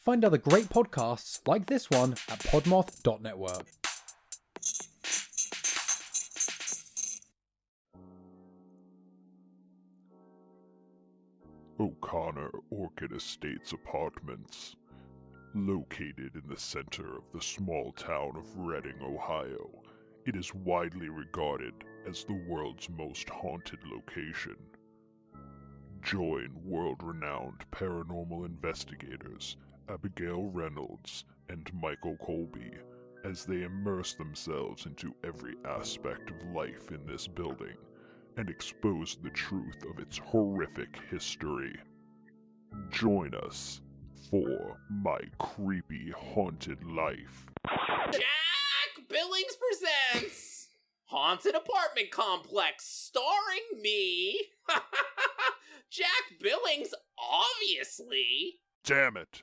Find other great podcasts like this one at podmoth.network. O'Connor Orchid Estates Apartments. Located in the center of the small town of Reading, Ohio, it is widely regarded as the world's most haunted location. Join world-renowned paranormal investigators Abigail Reynolds and Michael Colby as they immerse themselves into every aspect of life in this building and expose the truth of its horrific history. Join us for My Creepy Haunted Life. Jack Billings presents Haunted Apartment Complex, starring me, Jack Billings, obviously. Damn it!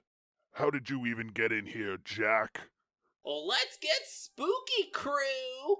How did you even get in here, Jack? Well, let's get spooky, crew.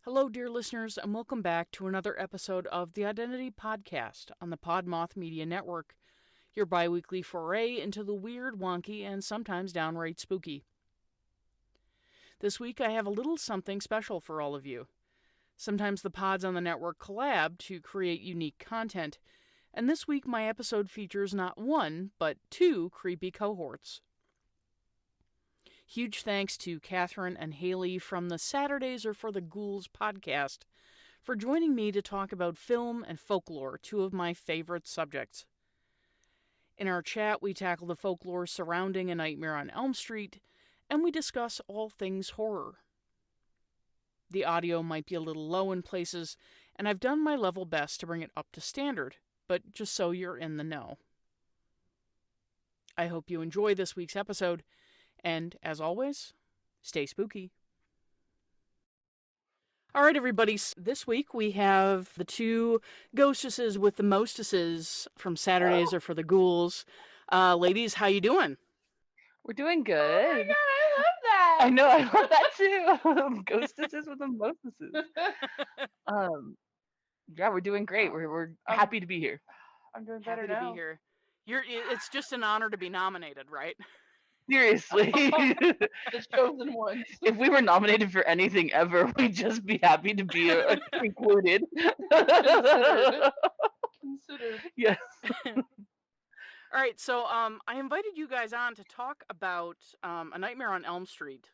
Hello, dear listeners, and welcome back to another episode of the ODDentity podcast on the Podmoth Media Network, your bi-weekly foray into the weird, wonky, and sometimes downright spooky. This week I have a little something special for all of you. Sometimes the pods on the network collab to create unique content, and this week my episode features not one, but two creepy cohorts. Huge thanks to Catherine and Haley from the Saturdays Are for the Ghouls podcast for joining me to talk about film and folklore, two of my favorite subjects. In our chat, we tackle the folklore surrounding A Nightmare on Elm Street, and we discuss all things horror. The audio might be a little low in places, and I've done my level best to bring it up to standard, but just so you're in the know. I hope you enjoy this week's episode. And, as always, stay spooky. All right, everybody. This week we have the two ghostesses with the mostesses from Saturdays Are for the Ghouls. Ladies, how you doing? We're doing good. Oh my god, I love that. I know, I love that too. Ghostesses with the mostesses. Yeah, we're doing great. We're happy to be here. I'm doing better Happy now. to be here. It's just an honor to be nominated, right? Seriously. The chosen ones. If we were nominated for anything ever, we'd just be happy to be included. Considered. Yes. All right, so I invited you guys on to talk about A Nightmare on Elm Street.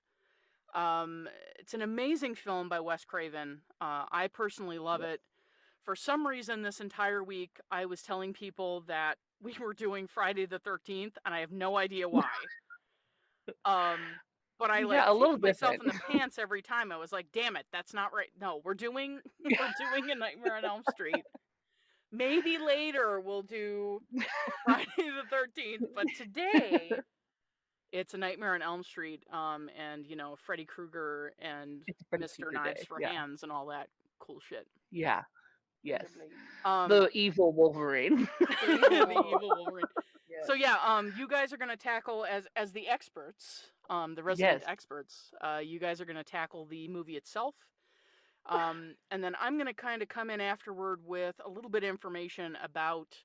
It's an amazing film by Wes Craven. I personally love it. For some reason, this entire week, I was telling people that we were doing Friday the 13th, and I have no idea why. But I Yeah, a little kicked myself different. in the pants every time. I was like, damn it, that's not right. No, we're doing A Nightmare on Elm Street. Maybe later we'll do Friday the 13th, but today it's A Nightmare on Elm Street, and, you know, Freddy Krueger and It's a Freddy Mr. Krueger Knives day, for yeah. Hands and all that cool shit. Yeah. Yes. Um, The evil Wolverine. the evil Wolverine. Yeah. So yeah, you guys are going to tackle as the experts, the resident Yes. experts. You guys are going to tackle the movie itself, and then I'm going to kind of come in afterward with a little bit of information about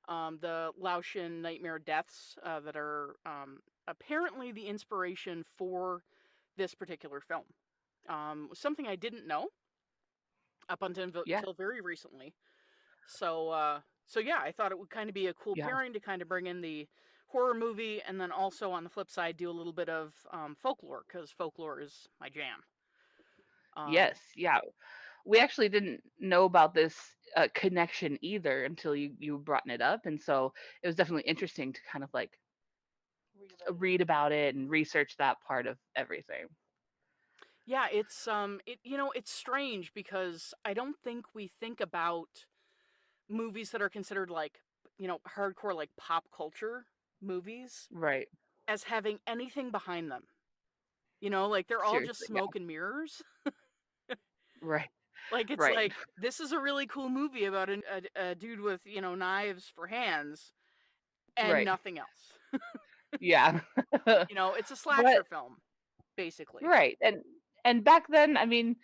the Laotian nightmare deaths that are apparently the inspiration for this particular film. Something I didn't know up until very recently. So So yeah, I thought it would kind of be a cool Yeah. pairing to kind of bring in the horror movie, and then also on the flip side do a little bit of folklore, because folklore is my jam. Yes. Yeah. We actually didn't know about this connection either until you brought it up, and so it was definitely interesting to kind of like read about it and research that part of everything. Yeah, it's strange because I don't think we think about movies that are considered like, hardcore like pop culture movies Right. as having anything behind them. Like they're all just Seriously. Yeah. smoke and mirrors. Right. Like it's Right. like this is a really cool movie about a dude with, knives for hands and Right. nothing else. Yeah. It's a But slasher film basically. right. And back then, I mean,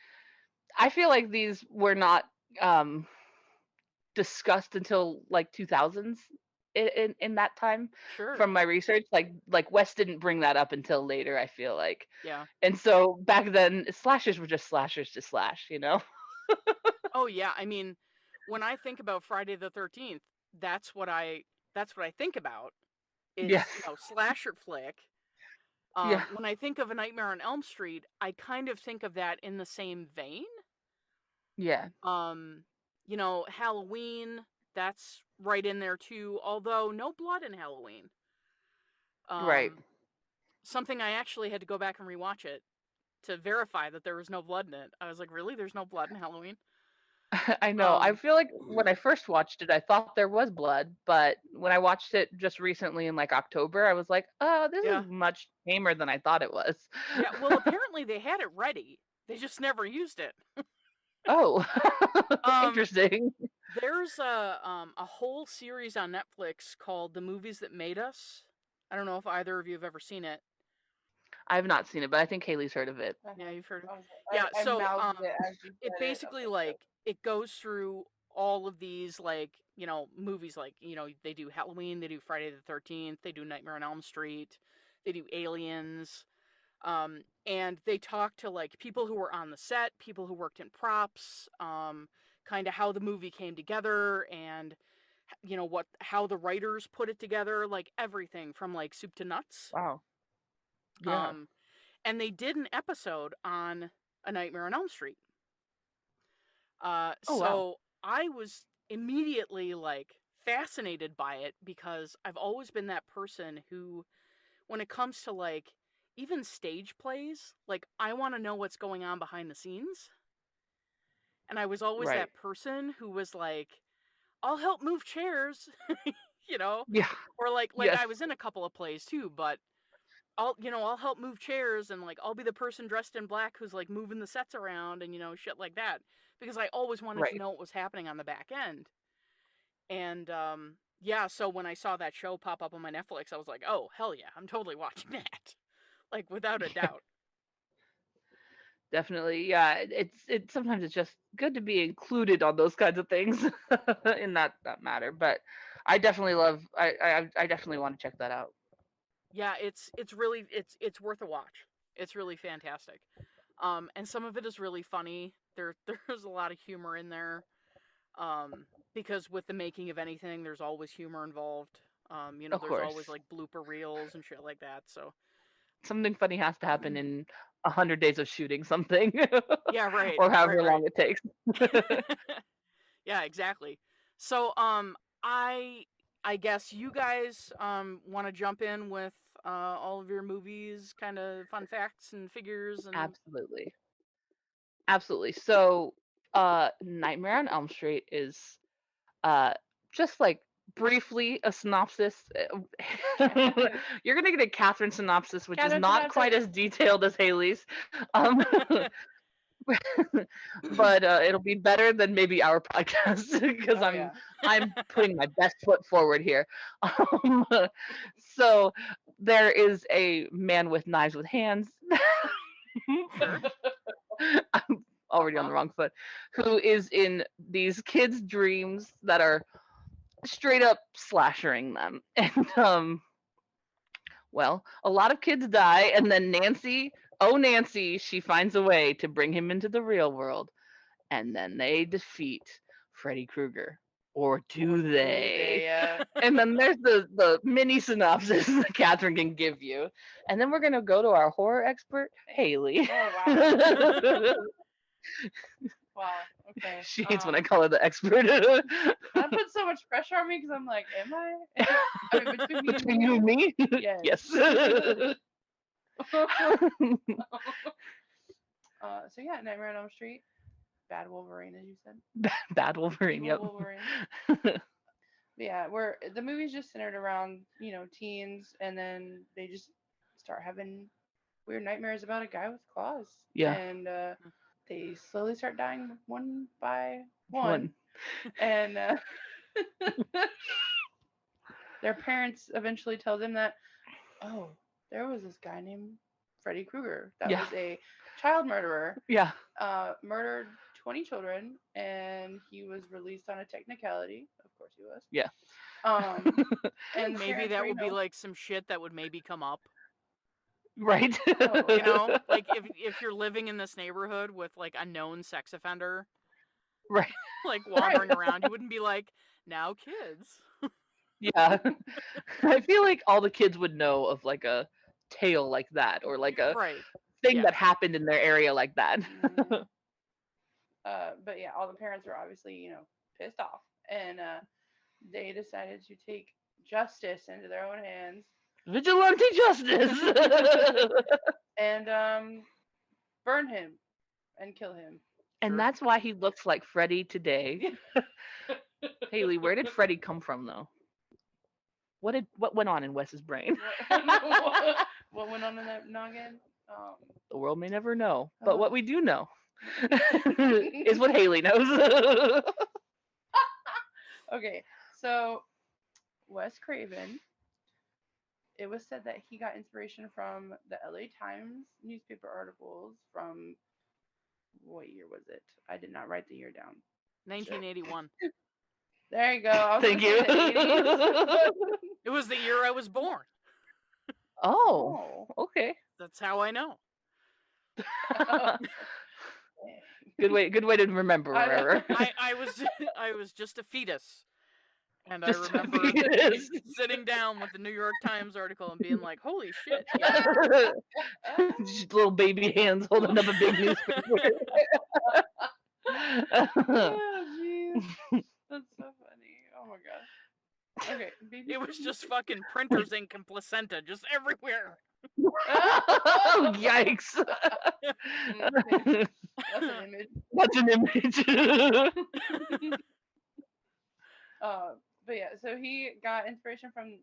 I feel like these were not um discussed until like 2000s in that time Sure. from my research. Like Wes didn't bring that up until later, I feel like. Yeah. And so back then slashers were just slashers to slash, you know? Oh yeah, I mean, when I think about Friday the 13th, that's what I that's what I think about is, Yes. slasher flick. Yeah. When I think of A Nightmare on Elm Street, I kind of think of that in the same vein. Yeah. Halloween, that's right in there too, although no blood in Halloween. Right. Something I actually had to go back and rewatch it to verify that there was no blood in it. I was like, really? There's no blood in Halloween? I know. I Um, feel like when I first watched it, I thought there was blood, but when I watched it just recently in like October, I was like, "Oh, this yeah. is much tamer than I thought it was." Yeah, well, apparently they had it ready. They just never used it. Oh, Um, interesting. there's a whole series on Netflix called The Movies That Made Us. I don't know if either of you have ever seen it. I have not seen it, but I think Haley's heard of it. Yeah, you've heard of it. I, Yeah, I so mouthed it as you it said it. basically like it goes through all of these like, movies like, they do Halloween, they do Friday the 13th, they do Nightmare on Elm Street, they do Aliens. And they talk to like people who were on the set, people who worked in props, kind of how the movie came together, and how the writers put it together, like everything from like soup to nuts. Wow. Yeah. Um, and they did an episode on A Nightmare on Elm Street. Oh wow. So I was immediately like fascinated by it because I've always been that person who, when it comes to like even stage plays, like I want to know what's going on behind the scenes. And I was always Right. that person who was like, I'll help move chairs, you know, Yeah. or like Yes. I was in a couple of plays too, but I'll help move chairs, and like I'll be the person dressed in black who's like moving the sets around and shit like that, because I always wanted to Right. know what was happening on the back end. And yeah, so when I saw that show pop up on my Netflix, I was like, oh hell yeah, I'm totally watching that, like without a doubt. Definitely. Yeah. It's sometimes it's just good to be included on those kinds of things in that matter. But I definitely love. I definitely want to check that out. Yeah, it's really it's worth a watch. It's really fantastic. And some of it is really funny. There's a lot of humor in there. Because with the making of anything, there's always humor involved. Of There's always course, like blooper reels and shit like that. So something funny has to happen in 100 days of shooting something, yeah, right, or however right. long it takes. Yeah, exactly. So I guess you guys want to jump in with all of your movies, kind of fun facts and figures and Absolutely. Absolutely. So, Nightmare on Elm Street is uh just like briefly a synopsis. You're gonna get a Catherine synopsis, which is Catherine not quite synopsis. as detailed as Haley's. Um, but it'll be better than maybe our podcast because Oh, I'm yeah. I'm putting my best foot forward here. Um, so there is a man with knives with hands. sure. I'm already on the wrong foot. Who is in these kids' dreams that are straight up slashering them, and well, a lot of kids die, and then Nancy, oh Nancy, she finds a way to bring him into the real world, and then they defeat Freddy Krueger, Or do they? Yeah. And then there's the mini synopsis that Catherine can give you. And then we're going to go to our horror expert, Haley. Oh wow. Wow. Okay. She hates when I call her the expert. That puts so much pressure on me because I'm like, am I? I mean, Between you and me? Yes. Yes. So yeah, Nightmare on Elm Street, Bad Wolverine, as you said. Bad Wolverine, Evil yep. Wolverine. Yeah, where the movie's just centered around teens, and then they just start having weird nightmares about a guy with claws. Yeah. And they slowly start dying one by one. One. And their parents eventually tell them that, oh, there was this guy named Freddy Krueger that Yeah. was a child murderer, Yeah. murdered 20 children, and he was released on a technicality. Of course he was. Yeah. And the Maybe parents that were, would be like some shit that would maybe come up. Right. Like if you're living in this neighborhood with like a known sex offender, Right. like wandering around, you wouldn't be like, now kids. Yeah. I feel like all the kids would know of like a tale like that, or like a Right. thing Yeah. that happened in their area like that. Mhm. But yeah, all the parents were obviously, pissed off, and they decided to take justice into their own hands Vigilante justice. and burn him and kill him. And that's why he looks like Freddy today. Haley, where did Freddy come from though? What went on in Wes's brain? What went on in that noggin? The world may never know, but what we do know is what Haley knows. Okay, so Wes Craven, it was said that he got inspiration from the LA Times newspaper articles from, what year was it? I did not write the year down. 1981. There you go. I was Thank gonna you. say the 80s. It was the year I was born. Oh, okay. That's how I know. Good way to remember. I know. Remember. I was just a fetus. And Just a I remember fetus. sitting down with the New York Times article and being like, holy shit. Just little baby hands holding up a big newspaper. Oh, jeez. That's so funny. Oh my god. Okay. Baby It was just fucking printer's ink and placenta just everywhere. Oh, yikes. That's an image. That's an image. But yeah, so he got inspiration from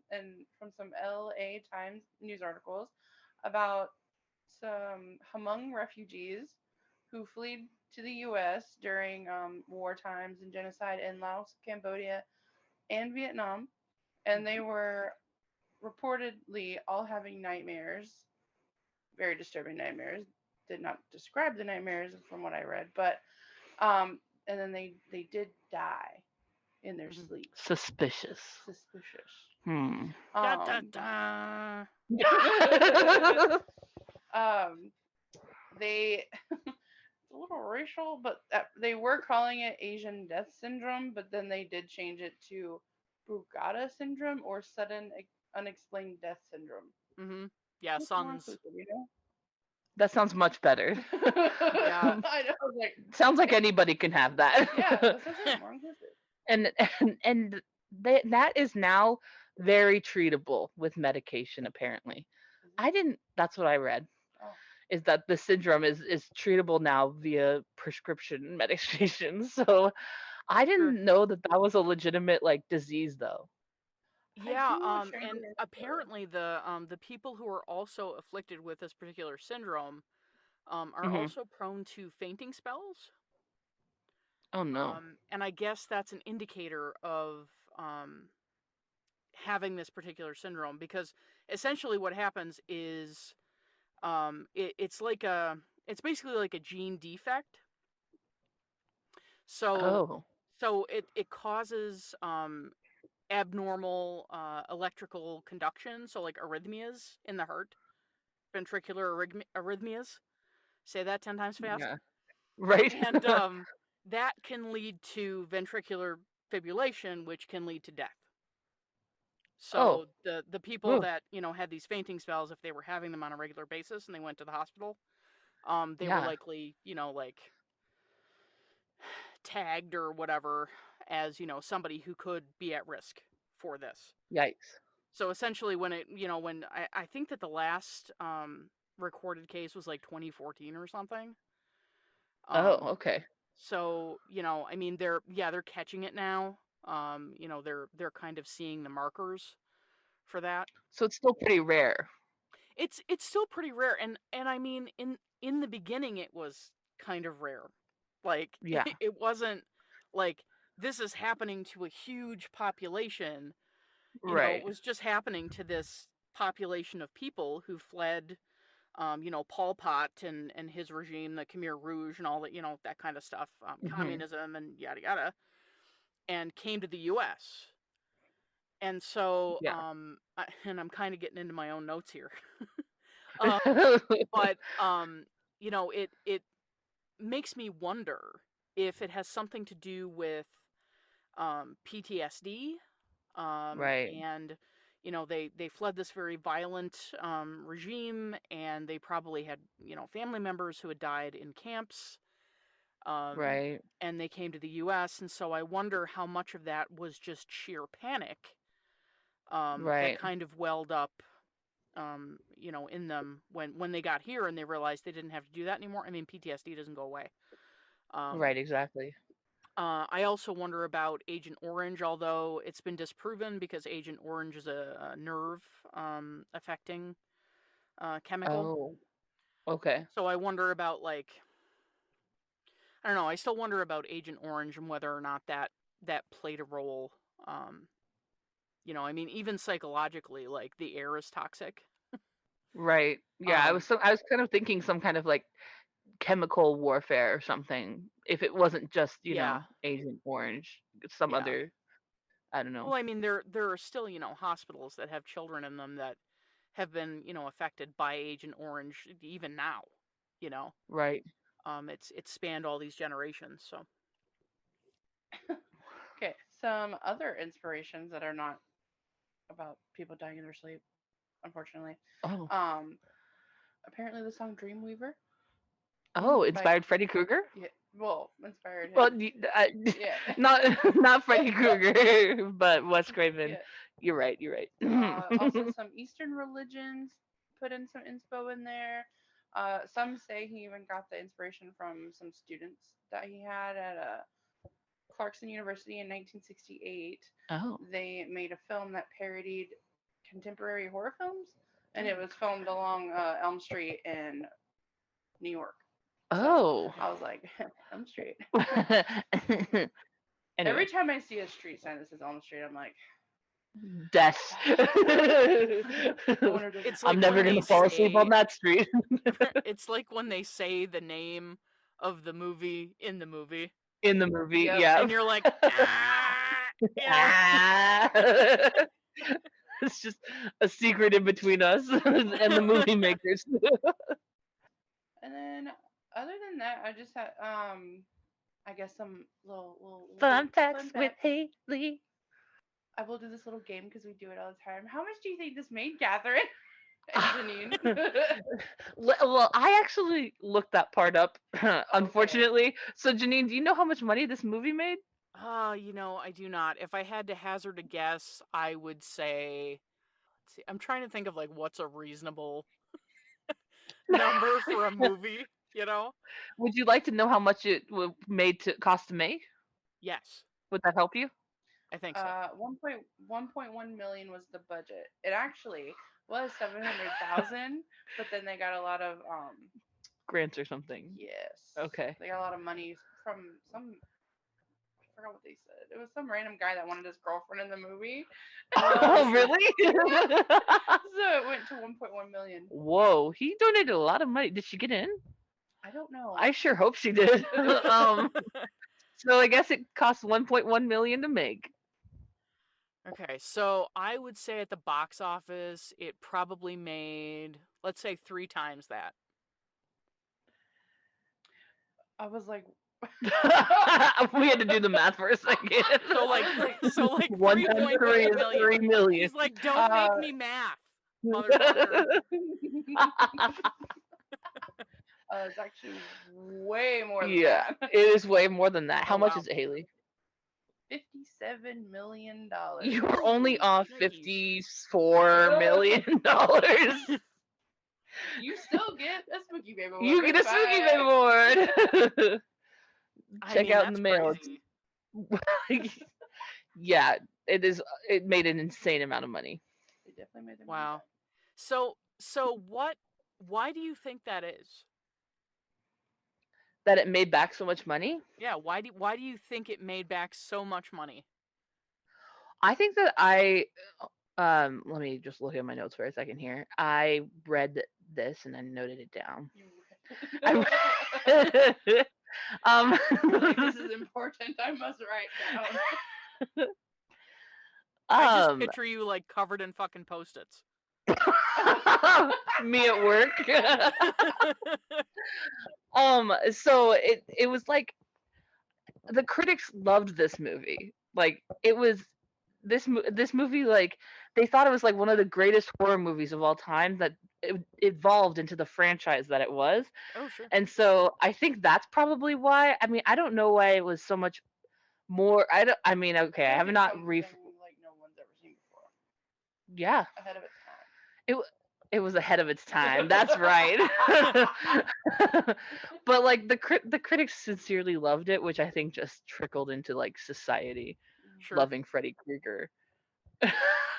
some LA Times news articles about some Hmong refugees who fled to the U.S. during war times and genocide in Laos, Cambodia, and Vietnam, and they were reportedly all having nightmares, very disturbing nightmares. Did not describe the nightmares from what I read, but and then they did die in their sleep. Suspicious. Da, da, da. They it's a little racial, but they were calling it Asian death syndrome, but then they did change it to Brugada syndrome or sudden unexplained death syndrome. Mm-hmm. Yeah, What's more sons. inclusive, you know? That sounds much better. Yeah, I know. Like, Sounds like anybody can have that. yeah, that sounds like more inclusive. And that is now very treatable with medication. Apparently, That's what I read. Oh. Is that the syndrome is treatable now via prescription medication? So I didn't know that was a legitimate like disease though. Yeah, and apparently the people who are also afflicted with this particular syndrome are also prone to fainting spells. Oh no. And I guess that's an indicator of having this particular syndrome, because essentially what happens is it's basically like a gene defect. So it causes abnormal electrical conduction, so like arrhythmias in the heart, ventricular arrhythmias. Say that 10 times fast. Yeah. Right. And that can lead to ventricular fibrillation, which can lead to death. Oh. So the people Ooh. that, had these fainting spells, if they were having them on a regular basis and they went to the hospital, they were Yeah. likely, like tagged or whatever as, somebody who could be at risk for this. Yikes. So essentially when I think that the last recorded case was like 2014 or something. Oh, okay. So, I mean, they're catching it now. They're kind of seeing the markers for that. So it's still pretty rare. It's still pretty rare, and I mean, in the beginning it was kind of rare. Like, Yeah. it wasn't like this is happening to a huge population. Right. It was just happening to this population of people who fled Pol Pot and his regime, the Khmer Rouge and all that, that kind of stuff, communism and yada yada, and came to the U.S. And so, Yeah. and I'm kind of getting into my own notes here, but it makes me wonder if it has something to do with PTSD, Right. and they fled this very violent regime, and they probably had family members who had died in camps, Right. and they came to the U.S. And so I wonder how much of that was just sheer panic that Right. kind of welled up in them when they got here and they realized they didn't have to do that anymore. I mean, PTSD doesn't go away. Right, exactly. I also wonder about Agent Orange, although it's been disproven because Agent Orange is a nerve affecting chemical. Oh, okay. So I wonder about, like, I don't know. I still wonder about Agent Orange and whether or not that played a role. I mean, even psychologically, like, the air is toxic. Right. Yeah, I Um, was kind of thinking some kind of like chemical warfare or something. If it wasn't just, yeah, Agent Orange, some yeah. other, I don't know. Well, I mean, there are still hospitals that have children in them that have been affected by Agent Orange even now. You know, Right. it's spanned all these generations. So Okay, some other inspirations that are not about people dying in their sleep, unfortunately. Oh. Um, Apparently the song Dreamweaver Oh, by inspired Freddy Krueger? yeah, well, inspired Well, him. Yeah. not Freddy Krueger, but Wes Craven. Yeah. You're right. You're right. Also, some Eastern religions put in some inspo in there. Some say he even got the inspiration from some students that he had at Clarkson University in 1968. Oh. They made a film that parodied contemporary horror films, and it was filmed along Elm Street in New York. So Oh. I was like, Elm Street. Anyway, Every time I see a street sign that says Elm Street, I'm like, death. I wonder if it's there's- like I'm never when gonna they fall asleep on say- that street. it's like when they say the name of the movie in the movie, In the movie, Yep. yeah. and you're like, Ah. It's just a secret in between us and the movie makers. And then other than that, I just had I guess some little Fun facts fun with facts. Haley. I will do this little game because we do it all the time. How much do you think this made, Catherine and Janine? Well, I actually looked that part up, unfortunately. So, Janine, do you know how much money this movie made? I do not. If I had to hazard a guess, I would say, let's see, I'm trying to think of like what's a reasonable number for a movie, Would you like to know how much it cost to make? Yes, Would that help you? I think so. 1.1 million was the budget. It actually was 700,000, but then they got a lot of Grants or something. yes. Okay. They got a lot of money from some. I forgot what they said. It was some random guy that wanted his girlfriend in the movie. Oh, really? So it went to 1.1 million. Whoa, he donated a lot of money. Did she get in? I don't know. I sure hope she did. So I guess it cost 1.1 million to make. Okay, so I would say at the box office, it probably made, let's say, 3 times that. I was like, We had to do the math for a second. So like 1 times 3 is 3 million. He's like, don't make me math, motherfucker. It's actually way more than Yeah, that. it is way more than that. How Oh, much wow. is it, Haley? $57 million. You were only off Nikes. $54 million. You still get a Spooky Baby Board. You get a Spooky Baby Board. Check out in the mail. Crazy. Yeah, it is. It made an insane amount of money. It definitely made them. Wow. So what? Why do you think that is? That it made back so much money? Yeah. Why do you think it made back so much money? I think that let me just look at my notes for a second here. I read this and I noted it down. This is important. I must write down. I just picture you like covered in fucking Post-its. Me at work. So it was like the critics loved this movie. Like it was this movie, like they thought it was like one of the greatest horror movies of all time, that it evolved into the franchise that it was. Oh, sure. And so I think that's probably why. I mean, I don't know why it was so much more. I have not like no one's ever seen before. Yeah. Ahead of its time. It was ahead of its time. That's right. But like the critics sincerely loved it, which I think just trickled into like society loving Freddy Krueger.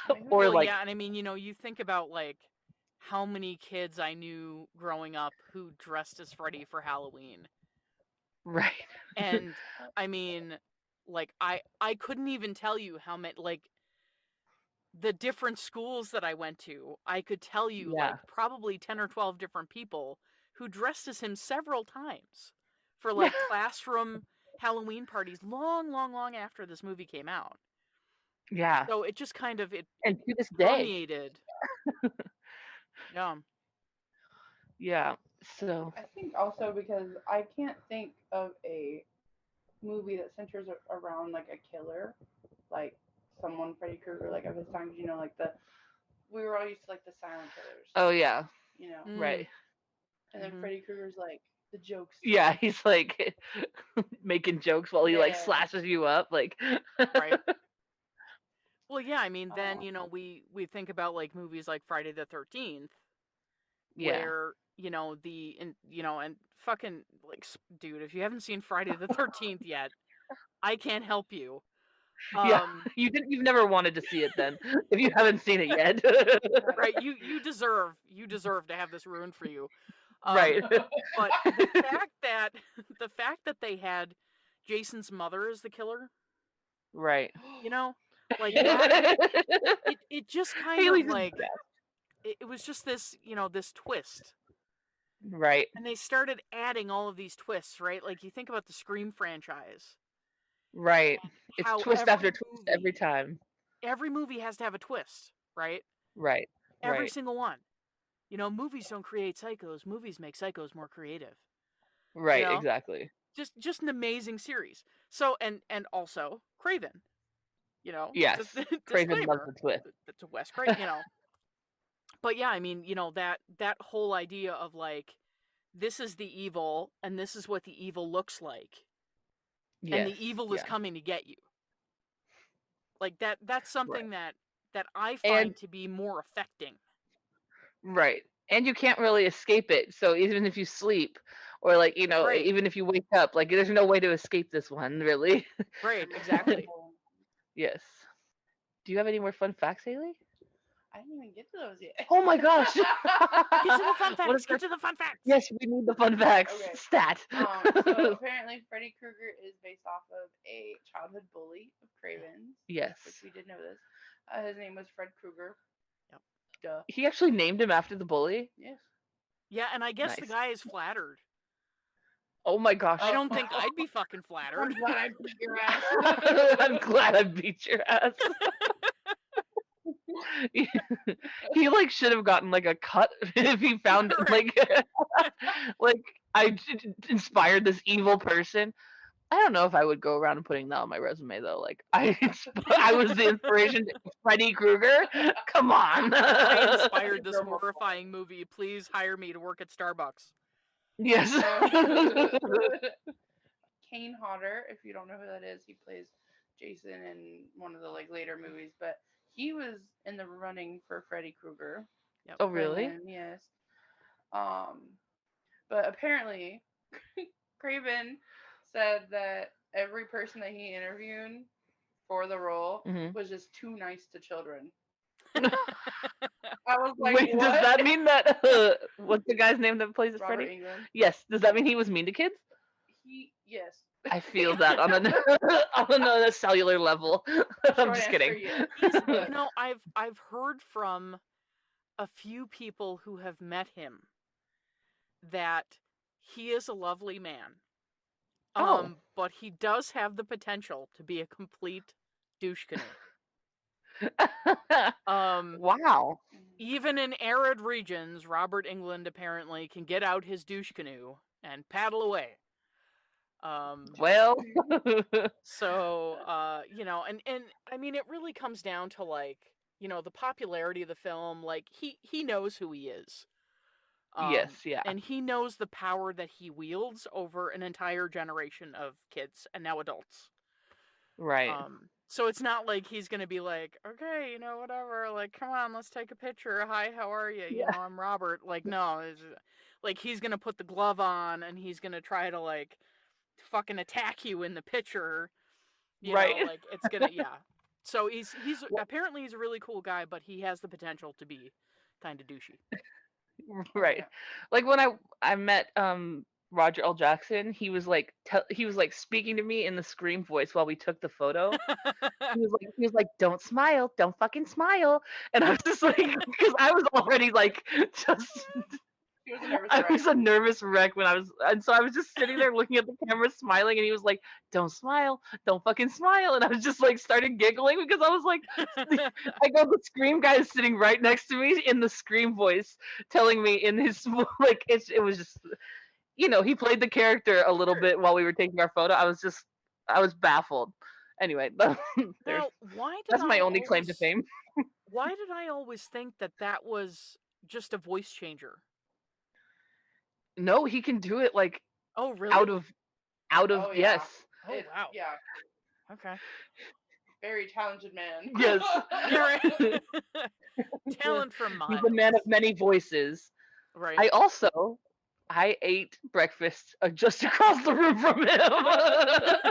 Or well, like, yeah, and I mean, you think about like how many kids I knew growing up who dressed as Freddy for Halloween. Right. And I mean, like I couldn't even tell you how many, like the different schools that I went to. I could tell you like probably 10 or 12 different people who dressed as him several times for like classroom Halloween parties long after this movie came out. Yeah. So it just kind of and to this permeated. day. Yeah. Yeah. So I think also because I can't think of a movie that centers around like a killer, like someone Freddy Krueger, like of his time. Like we were all used to like the silent killers. Oh yeah. Right. And then Freddy Krueger's like the jokes. Yeah, he's like making jokes while he like slashes you up, like. Right. Well, yeah, I mean, then we think about like movies like Friday the 13th, where and fucking like, dude, if you haven't seen Friday the 13th yet, I can't help you. You've never wanted to see it then if you haven't seen it yet. Right, you deserve to have this ruined for you. Right. But the fact that they had Jason's mother as the killer, right? Like that, it just kind of like it was just this this twist, right? And they started adding all of these twists, right? Like you think about the Scream franchise, right? It's twist after twist every time. Every movie has to have a twist, right? Right. Every single one. Movies don't create psychos. Movies make psychos more creative. Right. Exactly. Just an amazing series. So and also Craven. Yes. Craven loves the twist. It's a Wes Craven, But yeah, I mean, that whole idea of like, this is the evil, and this is what the evil looks like, and the evil is coming to get you. Like that's something that I find to be more affecting. Right. And you can't really escape it. So even if you sleep, or like even if you wake up, like there's no way to escape this one, really. Right. Exactly. Yes. Do you have any more fun facts, Haley? I didn't even get to those yet. Oh my gosh! Get to the fun facts. Get to the fun facts. Yes, we need the fun facts. Okay. Stat. So apparently, Freddy Krueger is based off of a childhood bully of Craven's. Yes. Which we did know this. His name was Fred Krueger. Yep. Duh. He actually named him after the bully. Yes. Yeah, and I guess the guy is flattered. Oh my gosh! I don't think I'd be fucking flattered. I'm glad I beat your ass. I'm glad I beat your ass. He like should have gotten like a cut if he found like I inspired this evil person. I don't know if I would go around and putting that on my resume though. Like I was the inspiration to Freddy Krueger. Come on. I inspired this Normal. horrifying movie. Please hire me to work at Starbucks. Yes. Kane Hodder, if you don't know who that is, he plays Jason in one of the like later movies, but he was in the running for Freddy Krueger. Yep. Oh really? Him, yes. But apparently, Craven said that every person that he interviewed for the role Mhm. was just too nice to children. I was like, Wait, what? does that mean that what's the guy's name that plays Robert Freddy? England. Yes. Does that mean he was mean to kids? Yes. I feel that on a cellular level. I'm Short just answer, kidding. yes. You know, I've heard from a few people who have met him that he is a lovely man. Oh. But he does have the potential to be a complete douche canoe. Wow. Even in arid regions, Robert England apparently can get out his douche canoe and paddle away. Well. So, you know, and I mean, it really comes down to like, you know, the popularity of the film. Like he knows who he is. Yes, yeah. And he knows the power that he wields over an entire generation of kids and now adults. Right. So it's not like he's gonna be like, okay, you know, whatever, like, come on, let's take a picture. Hi, how are you? You know, I'm Robert. Like, no, it's, like he's gonna put the glove on and he's gonna try to like fucking attack you in the picture. You Right. know, like it's gonna, yeah. So he's apparently he's a really cool guy, but he has the potential to be kind of douchey. Right. Like when I met Roger L. Jackson, he was like speaking to me in the Scream voice while we took the photo. He was like, "Don't smile, don't fucking smile," and I was just like, because I was already like just. He was a nervous I wreck. was a nervous wreck and so I was just sitting there looking at the camera, smiling, and he was like, "Don't smile, don't fucking smile," and I was just like started giggling because I was like, I go, the Scream guy is sitting right next to me in the Scream voice, telling me in his like it was just, you know, he played the character a little bit while we were taking our photo. I was baffled. Anyway, Now, that's my only claim to fame. Why did I always think that was just a voice changer? No, he can do it like Oh, really? out of Oh, yeah. yes. Oh, wow. Yeah. Okay. Very talented man. Yes. You're right. Talent from miles. He's a man of many voices. Right. I ate breakfast just across the room from him. Oh,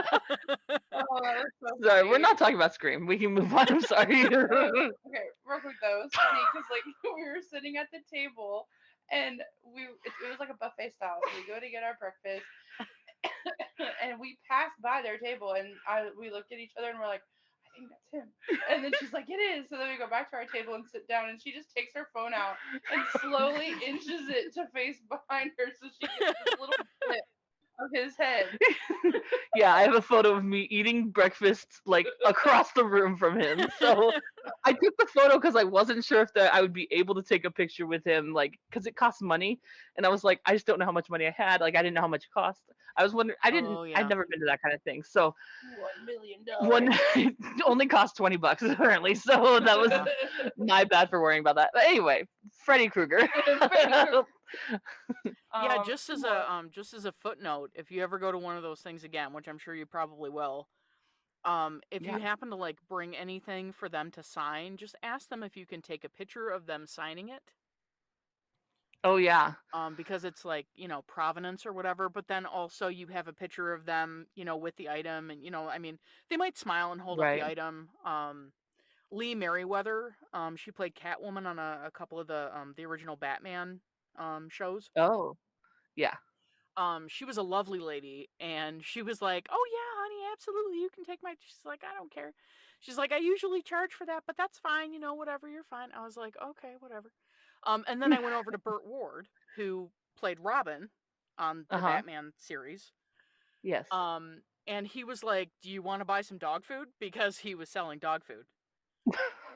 that was so Sorry, funny. we're not talking about Scream. We can move on. I'm sorry. Okay, real quick though, it was funny because like we were sitting at the table and it was like a buffet style. So we go to get our breakfast and we passed by their table and we looked at each other and we're like, I think that's him. And then she's like, it is. So then we go back to our table and sit down and she just takes her phone out and slowly inches it to face behind her so she gets this little bit of his head. Yeah, I have a photo of me eating breakfast like across the room from him. So I took the photo because I wasn't sure if I would be able to take a picture with him, like because it costs money, and I was like, I just don't know how much money I had. Like I didn't know how much it cost. I was wondering. Oh, yeah. I'd never been to that kind of thing. So $1 million. it only cost $20 apparently. So that was my bad for worrying about that. But anyway, Freddy Krueger. Yeah, just as a footnote, if you ever go to one of those things again, which I'm sure you probably will, if you happen to like bring anything for them to sign, just ask them if you can take a picture of them signing it. Oh yeah. Because it's like, you know, provenance or whatever, but then also you have a picture of them, you know, with the item, and you know, I mean, they might smile and hold up the item. Lee Merriweather, she played Catwoman on a couple of the original Batman shows. Oh, yeah. She was a lovely lady, and she was like, "Oh yeah, honey, absolutely, you can take my." She's like, "I don't care." She's like, "I usually charge for that, but that's fine, you know, whatever, you're fine." I was like, "Okay, whatever." And then I went over to Burt Ward, who played Robin on the Batman series. Yes. And he was like, "Do you want to buy some dog food?" Because he was selling dog food.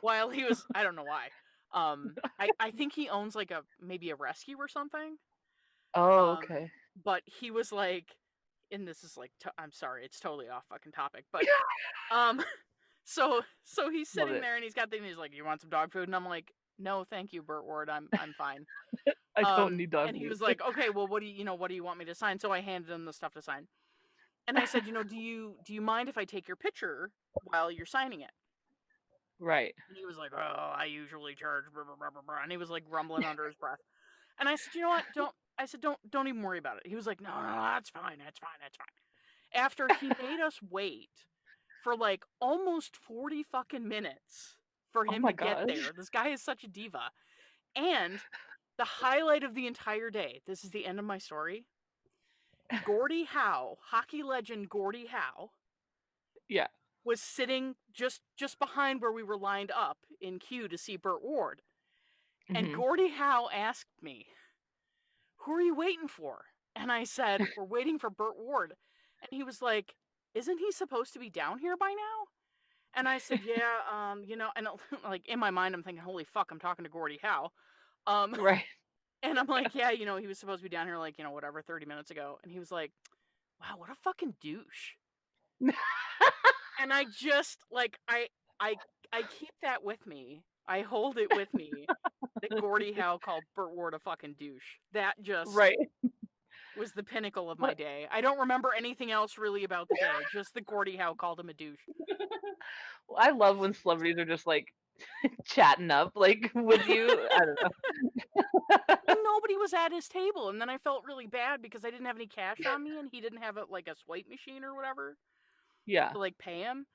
While he was, I don't know why. I think he owns maybe a rescue or something. Oh, okay. But he was like, and this is like, I'm sorry, it's totally off fucking topic, but so he's sitting there and he's got things. He's like, "You want some dog food?" And I'm like, "No, thank you, Burt Ward. I'm fine." I don't need dog and food. he was like, "Okay, well, what do you want me to sign?" So I handed him the stuff to sign, and I said, "Do you mind if I take your picture while you're signing it?" Right. And he was like, "Oh, I usually charge blah, blah, blah, blah, blah," and he was like grumbling under his breath. And I said, "You know what? Don't even worry about it." He was like, "No, that's fine. That's fine. That's fine." After he made us wait for like almost 40 fucking minutes for him to get there. This guy is such a diva. And the highlight of the entire day, this is the end of my story. Gordie Howe, hockey legend Gordie Howe, Yeah. was sitting just behind where we were lined up in queue to see Burt Ward. And Gordie Howe asked me, "Who are you waiting for?" And I said, "We're waiting for Burt Ward." And he was like, "Isn't he supposed to be down here by now?" And I said, "Yeah, and like in my mind, I'm thinking, holy fuck, I'm talking to Gordie Howe. Right. And I'm like, yeah, he was supposed to be down here like, whatever, 30 minutes ago. And he was like, wow, what a fucking douche. And I just, like, I keep that with me. I hold it with me that Gordie Howe called Burt Ward a fucking douche. That just was the pinnacle of my day. I don't remember anything else really about the day, just that Gordie Howe called him a douche. Well, I love when celebrities are just like chatting up like with you. I don't know. And nobody was at his table, and then I felt really bad because I didn't have any cash on me, and he didn't have like a swipe machine or whatever. Yeah. To like pay him.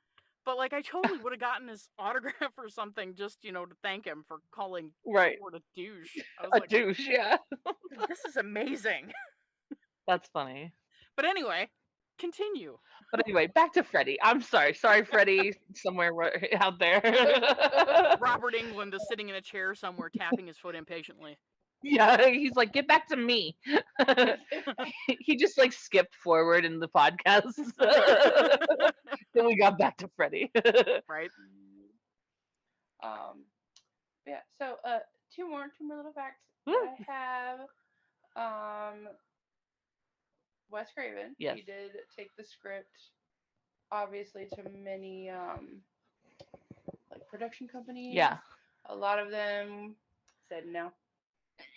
But like I totally would have gotten his autograph or something just, to thank him for calling Ford a douche. I was a like, douche, yeah. This is amazing. That's funny. But anyway, continue. But anyway, back to Freddie. I'm sorry. Sorry, Freddie, somewhere out there. Robert Englund is sitting in a chair somewhere tapping his foot impatiently. Yeah, he's like, "Get back to me." He just like skipped forward in the podcast. Then we got back to Freddie. Right. Yeah. So two more little facts. I have Wes Craven. Yes. He did take the script, obviously, to many like production companies. Yeah. A lot of them said no.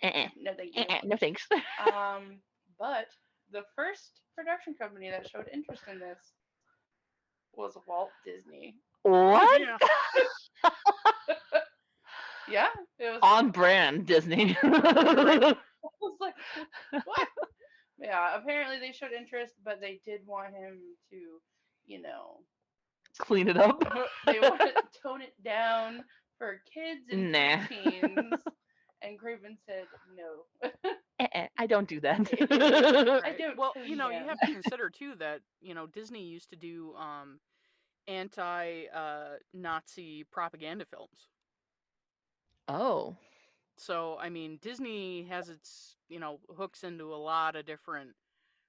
No, thank you. No thanks. But the first production company that showed interest in this was Walt Disney. What? Yeah, it was on brand Disney. I was like, what? Yeah, apparently they showed interest, but they did want him to, clean it up. They wanted to tone it down for kids and teens. And Craven said no. I don't do that. Right. Well, you have to consider too that Disney used to do anti-Nazi propaganda films. Oh. So I mean, Disney has its hooks into a lot of different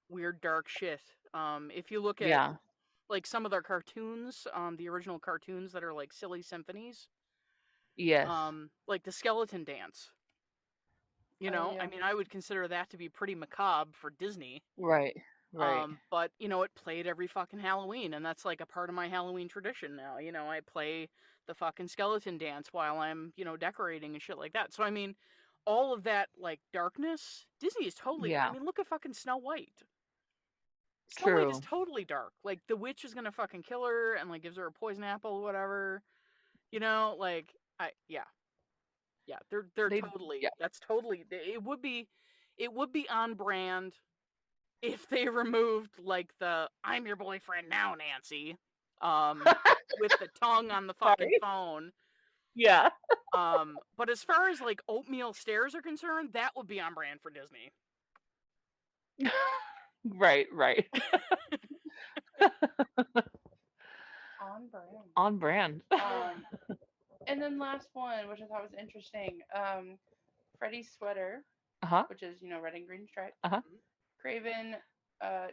weird dark shit. If you look at like some of their cartoons, the original cartoons that are like silly symphonies. Yes. Like the Skeleton Dance. I mean, I would consider that to be pretty macabre for Disney. Right. But it played every fucking Halloween, and that's like a part of my Halloween tradition now. I play the fucking Skeleton Dance while I'm, decorating and shit like that. So I mean, all of that like darkness, Disney is totally. I mean, look at fucking Snow White. Snow White is totally dark. Like the witch is gonna fucking kill her and like gives her a poison apple or whatever. Yeah, they're totally. That's totally. It would be on brand if they removed like the "I'm your boyfriend now, Nancy," with the tongue on the fucking phone. Yeah. But as far as like oatmeal stairs are concerned, that would be on brand for Disney. Right. On brand. And then last one, which I thought was interesting, Freddie's sweater, which is red and green stripes. Craven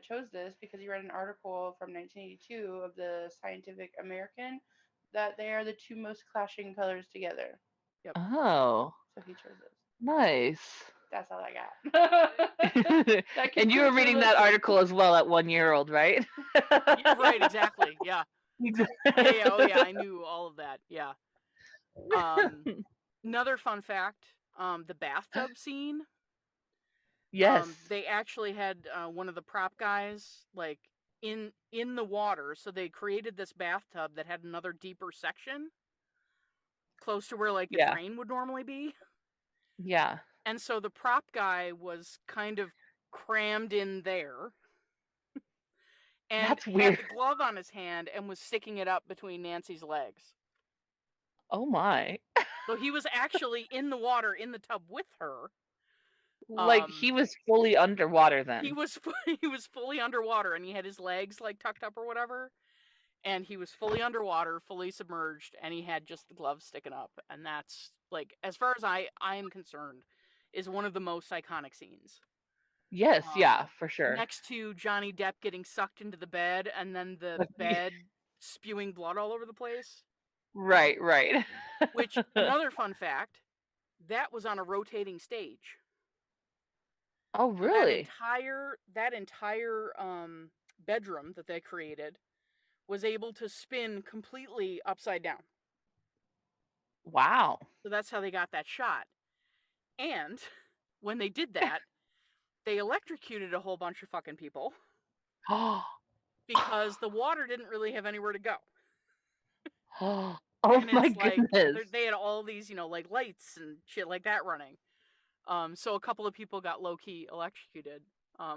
chose this because he read an article from 1982 of the Scientific American that they are the two most clashing colors together. Yep. Oh. So he chose this. Nice. That's all I got. And you were reading that article as well at 1 year old, right? Yeah, right, exactly. Yeah. Yeah, oh yeah, I knew all of that. Yeah. Another fun fact, the bathtub scene. Yes. They actually had one of the prop guys like in the water, so they created this bathtub that had another deeper section close to where like the Yeah. train would normally be. Yeah. And so the prop guy was kind of crammed in there. And That's had weird. the glove on his hand and was sticking it up between Nancy's legs. Oh my. So he was actually in the water in the tub with her. Like he was fully underwater then. He was fully underwater, and he had his legs like tucked up or whatever, and he was fully underwater, fully submerged, and he had just the gloves sticking up. And that's like, as far as I am concerned, is one of the most iconic scenes. Yes, yeah, for sure. Next to Johnny Depp getting sucked into the bed, and then the bed spewing blood all over the place. Right. Which, another fun fact, that was on a rotating stage. Oh, really? That entire bedroom that they created was able to spin completely upside down. Wow. So that's how they got that shot. And when they did that, they electrocuted a whole bunch of fucking people because the water didn't really have anywhere to go. Oh and my like, goodness. They had all these, like lights and shit like that running. So a couple of people got low-key electrocuted. Oh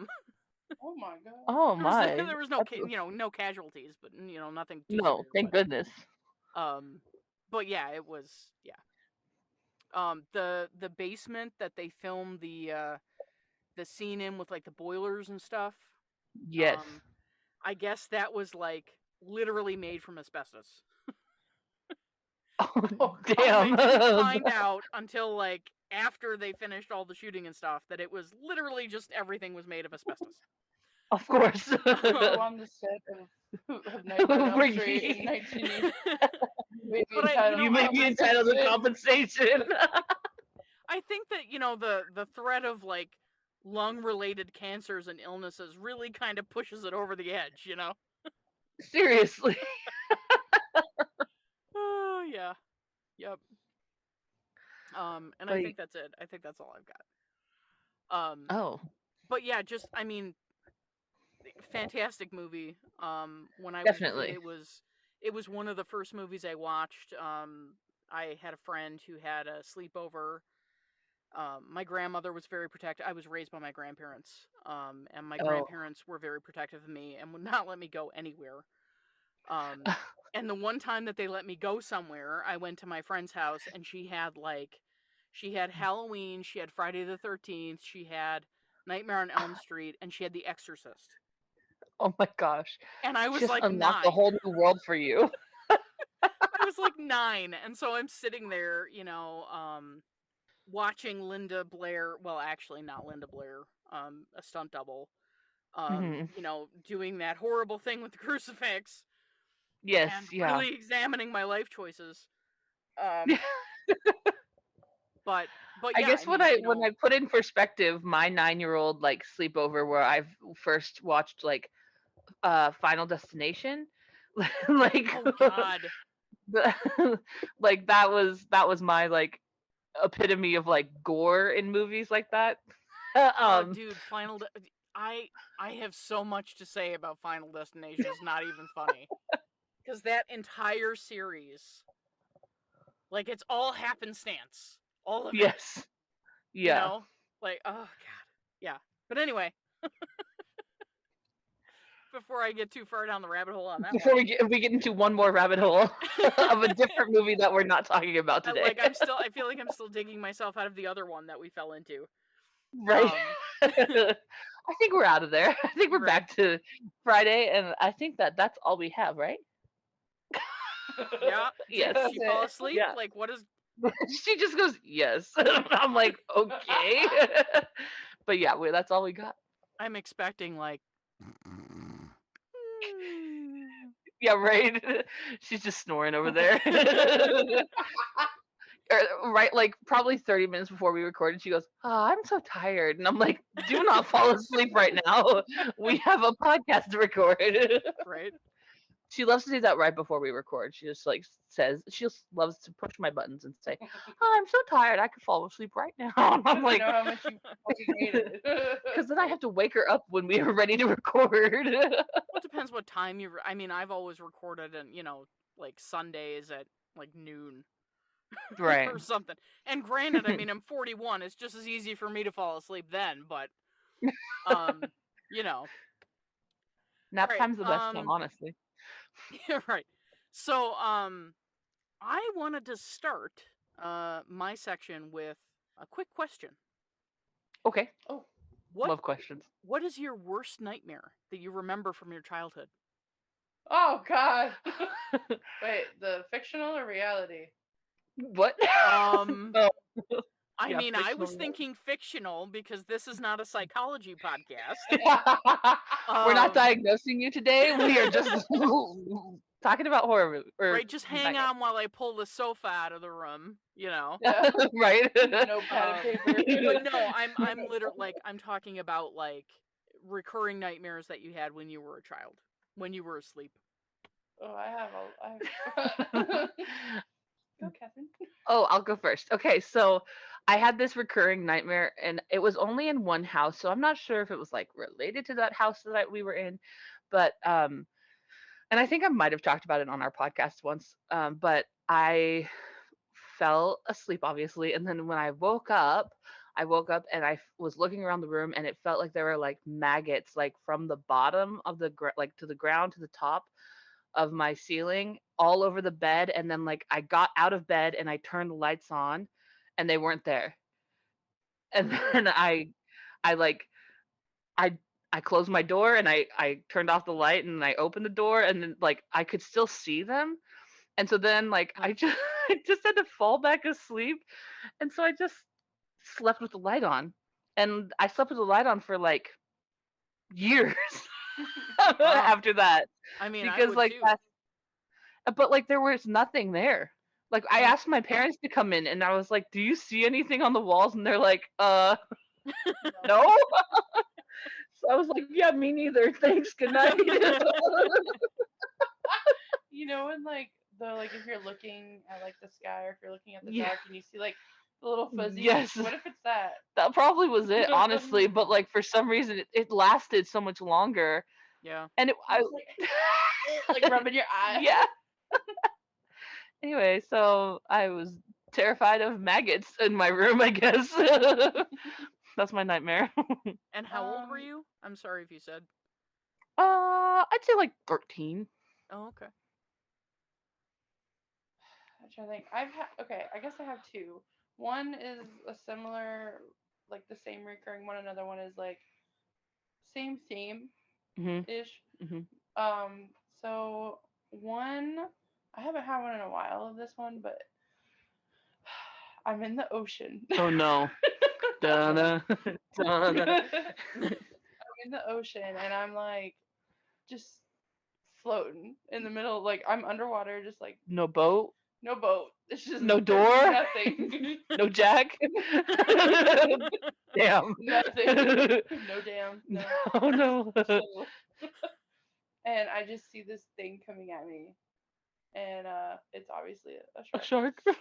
my god. Oh my. There was no, no casualties, but nothing too No, severe, thank goodness. But yeah, it was the basement that they filmed the scene in with like the boilers and stuff. Yes. I guess that was like literally made from asbestos. Oh, damn. They didn't find out until like after they finished all the shooting and stuff that it was literally just everything was made of asbestos. Of course. On the set of Nightmare on Elm Street in 1980. You may be entitled to compensation. I think that the threat of like lung-related cancers and illnesses really kind of pushes it over the edge, Seriously. Oh yeah, yep. And I think that's it. I think that's all I've got. Oh. But yeah, just fantastic movie. When I Definitely. was it was one of the first movies I watched. I had a friend who had a sleepover. My grandmother was very protective. I was raised by my grandparents, and my grandparents were very protective of me and would not let me go anywhere. And the one time that they let me go somewhere, I went to my friend's house, and she had Halloween, she had Friday the 13th, she had Nightmare on Elm Street, and she had The Exorcist. Oh my gosh. And I was just like unlocked 9. a whole new world for you. I was like 9, and so I'm sitting there, watching Linda Blair, well, actually not Linda Blair, a stunt double, doing that horrible thing with the crucifix. Yes, and yeah. really examining my life choices. But I guess when I put in perspective my 9-year-old like sleepover where I've first watched like Final Destination, like oh god, like that was my like epitome of like gore in movies like that. Dude, I have so much to say about Final Destination. It's not even funny. Because that entire series, like, it's all happenstance. All of it. Yes. Yeah. Like, oh, God. Yeah. But anyway. Before I get too far down the rabbit hole on that Before we get into one more rabbit hole of a different movie that we're not talking about today. I feel like I'm still digging myself out of the other one that we fell into. Right. I think we're out of there. I think we're back to Friday, and I think that's all we have, right? Yeah. Yes. Did she fall asleep? Yeah. Like, what is... She just goes, yes. I'm like, okay. But yeah, that's all we got. I'm expecting, like... Yeah, right. She's just snoring over there. right, like probably 30 minutes before we recorded, she goes, "Oh, I'm so tired," and I'm like, "Do not fall asleep right now. We have a podcast to record." Right? She loves to do that right before we record. She just like says she just loves to push my buttons and say, "Oh, I'm so tired. I could fall asleep right now." And I'm I like, know how much you fucking hate it. because then I have to wake her up when we are ready to record. Well, it depends what time you. I mean, I've always recorded, and like Sundays at like noon Right. or something. And granted, I mean, I'm 41. It's just as easy for me to fall asleep then. But, you know. Nap Right, time's the best time, honestly. Yeah, right. So, I wanted to start my section with a quick question. Okay. Oh, Love questions. What is your worst nightmare that you remember from your childhood? oh God. Wait, the fictional or reality? What? I Yeah, mean, I was fictional. thinking fictional because this is not a psychology podcast. We're not diagnosing you today. We are just talking about horror movies. Right, just hang on while I pull the sofa out of the room, Yeah. Right. No pad and paper. But no, I'm literally like I'm talking about like recurring nightmares that you had when you were a child, when you were asleep. Oh, I have. Go, Catherine. Oh, I'll go first. Okay, so I had this recurring nightmare, and it was only in one house, so I'm not sure if it was like related to that house that we were in, but and I think I might have talked about it on our podcast once. But I fell asleep, obviously, and then when I woke up and was looking around the room, and it felt like there were like maggots, like from the bottom of the like to the ground to the top of my ceiling all over the bed, and then like I got out of bed and I turned the lights on and they weren't there. And then I like I I closed my door and I turned off the light and I opened the door and then like I could still see them. And so then like I just I just had to fall back asleep. And so I just slept with the light on. And I slept with the light on for like years after that. I mean, I Because would like too. that but like there was nothing there. Like I asked my parents to come in and I was like, "Do you see anything on the walls?" And they're like, no." So I was like, "Yeah, me neither. Thanks. Good night." You know, when like if you're looking at like the sky or if you're looking at the Yeah. dark and you see like the little fuzzy. Yes. What if it's that? That probably was it, honestly. But like for some reason, it lasted so much longer. Yeah. And I Like rubbing your eye. yeah. Anyway, so I was terrified of maggots in my room, I guess. That's my nightmare. And how old were you? I'm sorry if you said. I'd say like 13. Oh, okay. I'm trying to think. Okay, I guess I have two. One is a similar, like the same recurring one. Another one is like same theme ish. So one, I haven't had one in a while of this one, but I'm in the ocean. Oh no. Dun-dun. Dun-dun. I'm in the ocean and I'm like just floating in the middle, like I'm underwater, just like No boat? no boat. It's just No door? nothing. No jack? Damn. Nothing. No damn. No. Oh no. And I just see this thing coming at me, and it's obviously a A shark. shark?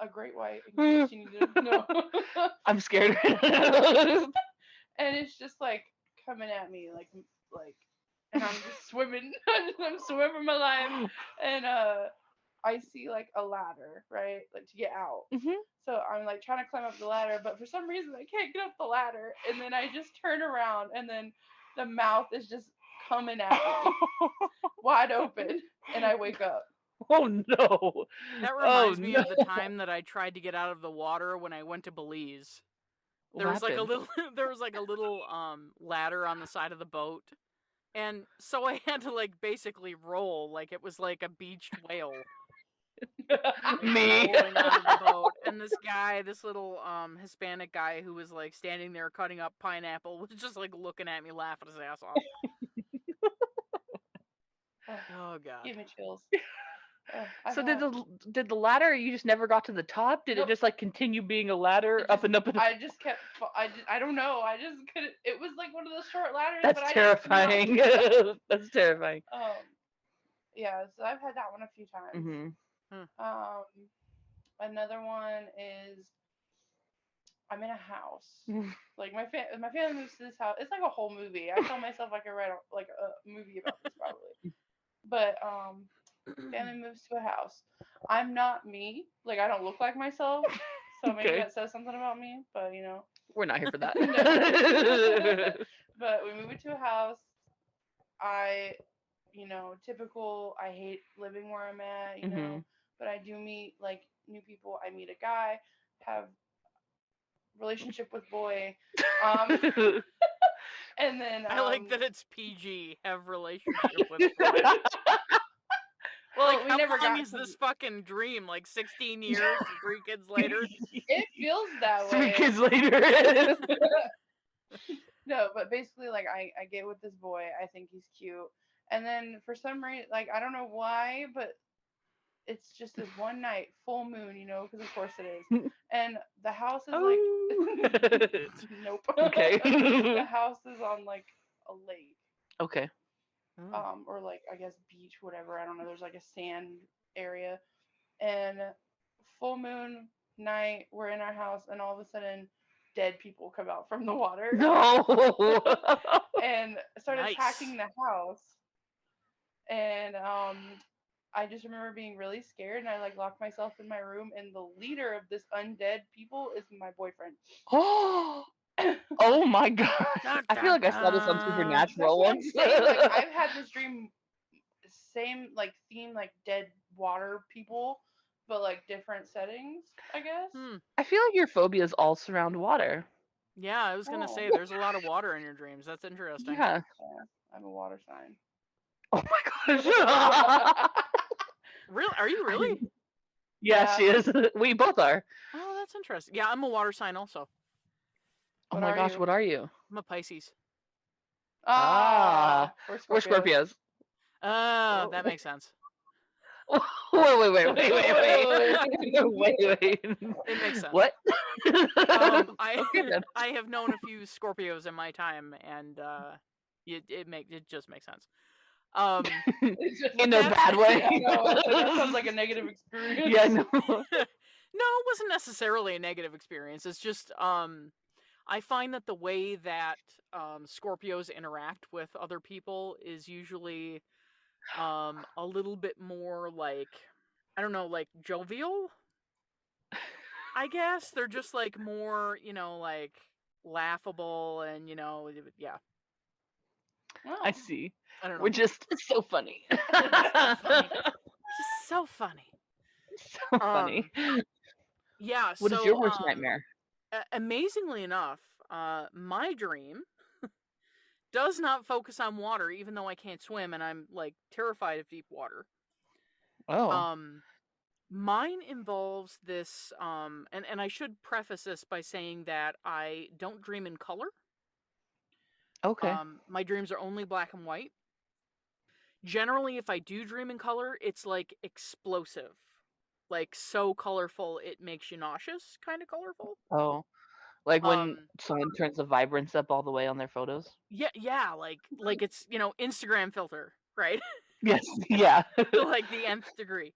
A great white. In case you needed to know. I'm scared. And it's just like coming at me, like, and I'm just swimming. I'm swimming for my life, and I see like a ladder, right, like to get out. So I'm like trying to climb up the ladder, but for some reason I can't get up the ladder, and then I just turn around, and then the mouth is just coming at me, wide open, and I wake up. Oh no. That reminds me of the time that I tried to get out of the water when I went to Belize. There was like a little ladder on the side of the boat. And so I had to like basically roll like it was like a beached whale. Me. Rolling out of the boat. And this guy, this little Hispanic guy who was like standing there cutting up pineapple was just like looking at me laughing his ass off. Oh god. Give me chills. So did the ladder? You just never got to the top? Did it just like continue being a ladder up and up and up? I just kept. I don't know. I just couldn't. It was like one of those short ladders. That's but terrifying. That's terrifying. Yeah. So I've had that one a few times. Mm-hmm. Another one is I'm in a house. Like my family moves to this house. It's like a whole movie. I tell myself I could write like a movie about this probably. But family moves to a house. I'm not me. Like I don't look like myself. So maybe that says something about me. But you know, we're not here for that. But we move into a house. Typical. I hate living where I'm at. You know, but I do meet like new people. I meet a guy, have relationship with boy. And then I like that it's PG. Have relationship with boy. Well, like, how long is this fucking dream? Like 16 years, 3 kids later? It feels that way. 3 kids later. No, but basically, like, I get with this boy. I think he's cute. And then for some reason, like, I don't know why, but it's just this one night, full moon, you know, because of course it is. And the house is like, nope. Okay. The house is on like a lake. Okay. Or like I guess beach, whatever. I don't know. There's like a sand area, and full moon night, we're in our house, and all of a sudden, dead people come out from the water. No. And start attacking the house. And I just remember being really scared, and I like locked myself in my room. And the leader of this undead people is my boyfriend. Oh my god! I feel like I saw this on Supernatural once. Like, I've had this dream, same like theme, like dead water people, but like different settings, I guess. I feel like your phobias all surround water. Yeah, I was gonna say there's a lot of water in your dreams. That's interesting. Yeah. I'm a water sign. Oh my gosh! Really? Are you really? Yeah, she is. We both are. Oh, that's interesting. Yeah, I'm a water sign also. Oh my gosh, what are you? I'm a Pisces. We're Scorpios. Oh, that makes sense. Wait. It makes sense. What? I have known a few Scorpios in my time, and it just makes sense. In a bad way. That sounds like a negative experience. Yeah, no. No, it wasn't necessarily a negative experience. It's just I find that the way that Scorpios interact with other people is usually a little bit more like, I don't know, like jovial, I guess. They're just like more, like laughable and, yeah. Oh. I see. I don't know. We're just so funny. Just so funny. So funny. Yeah. What is your worst nightmare? Amazingly enough, my dream does not focus on water, even though I can't swim and I'm like terrified of deep water. Oh. Mine involves this, and I should preface this by saying that I don't dream in color. Okay. My dreams are only black and white. Generally, if I do dream in color, it's like explosive. Like so colorful it makes you nauseous, kind of colorful. Oh. Like when someone turns the vibrance up all the way on their photos? Yeah, like it's, Instagram filter, right? Yes, yeah. Like the nth degree.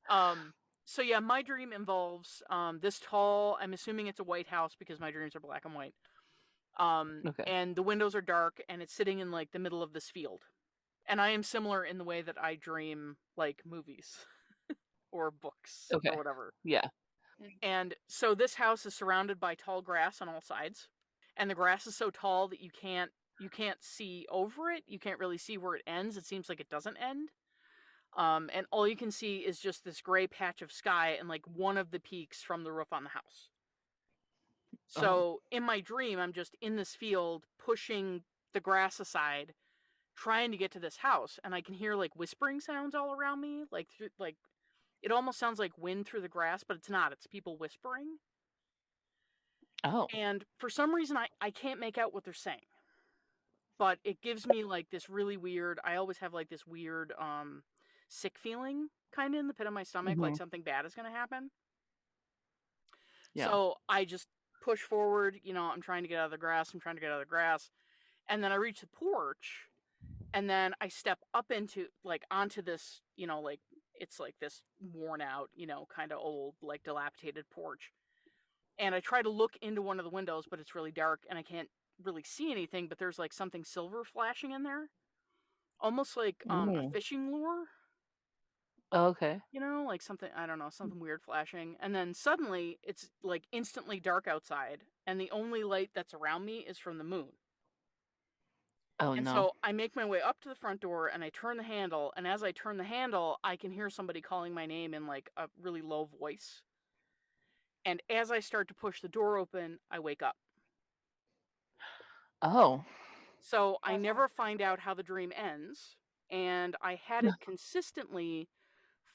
So yeah, my dream involves this tall, I'm assuming it's a white house because my dreams are black and white. Okay. And the windows are dark and it's sitting in like the middle of this field. And I am similar in the way that I dream like movies or books or whatever. Yeah. And so this house is surrounded by tall grass on all sides. And the grass is so tall that you can't see over it. You can't really see where it ends. It seems like it doesn't end. And all you can see is just this gray patch of sky and like one of the peaks from the roof on the house. So in my dream, I'm just in this field pushing the grass aside, trying to get to this house, and I can hear like whispering sounds all around me, like it almost sounds like wind through the grass, but it's not. It's people whispering. Oh. And for some reason, I can't make out what they're saying. But it gives me like this really weird, I always have like this weird sick feeling kind of in the pit of my stomach, like something bad is going to happen. Yeah. So I just push forward, I'm trying to get out of the grass. And then I reach the porch, and then I step up onto this, it's like this worn out, kind of old, like dilapidated porch. And I try to look into one of the windows, but it's really dark and I can't really see anything, but there's like something silver flashing in there. Almost like a fishing lure. Okay. Like something, I don't know, something weird flashing. And then suddenly it's like instantly dark outside, and the only light that's around me is from the moon. Oh, And no. so I make my way up to the front door and I turn the handle, and as I turn the handle, I can hear somebody calling my name in like a really low voice. And as I start to push the door open, I wake up. Oh. So I never find out how the dream ends, and I had it consistently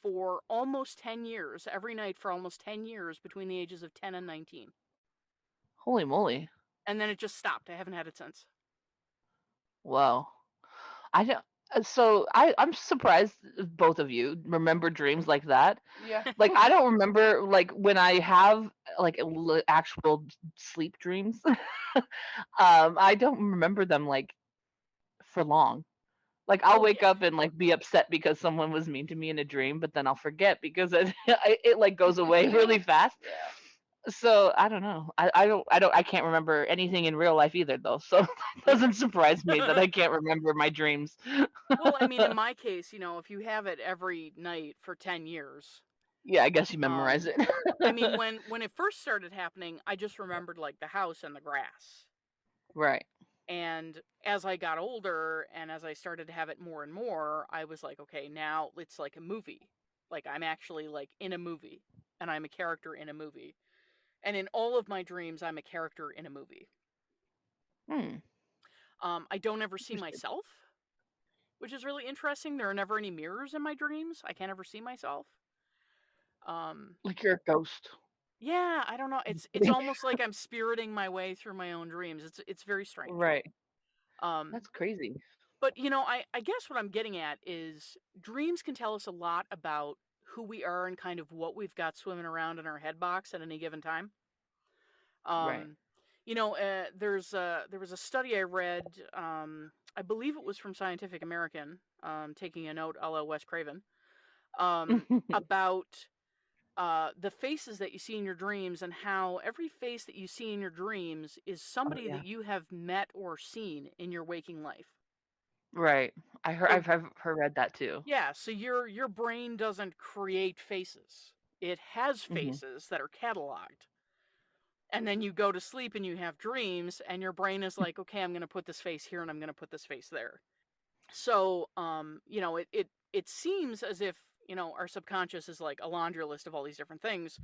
for almost 10 years, every night for almost 10 years between the ages of 10 and 19. Holy moly. And then it just stopped. I haven't had it since. Wow. I don't. So I'm surprised both of you remember dreams like that. Yeah. Like I don't remember like when I have like actual sleep dreams. I don't remember them like for long. Like I'll wake up and like be upset because someone was mean to me in a dream, but then I'll forget because it like goes away really fast. Yeah. So I don't know. I can't remember anything in real life either though. So it doesn't surprise me that I can't remember my dreams. Well, I mean, in my case, if you have it every night for 10 years. Yeah, I guess you memorize it. I mean, when it first started happening, I just remembered like the house and the grass. Right. And as I got older and as I started to have it more and more, I was like, okay, now it's like a movie. Like I'm actually like in a movie, and I'm a character in a movie. And in all of my dreams, I'm a character in a movie. I don't ever see myself, which is really interesting. There are never any mirrors in my dreams. I can't ever see myself. Like you're a ghost. Yeah, I don't know. It's almost like I'm spiriting my way through my own dreams. It's very strange. Right. Um, That's crazy. but I guess what I'm getting at is dreams can tell us a lot about who we are and kind of what we've got swimming around in our head box at any given time. Right. There was a study I read. I believe it was from Scientific American. Taking a note, a la Wes Craven, about the faces that you see in your dreams, and how every face that you see in your dreams is somebody that you have met or seen in your waking life. Right. I've read that too. Yeah, so your brain doesn't create faces. It has faces that are cataloged. And then you go to sleep and you have dreams, and your brain is like, okay, I'm going to put this face here and I'm going to put this face there. So, it seems as if, our subconscious is like a laundry list of all these different things.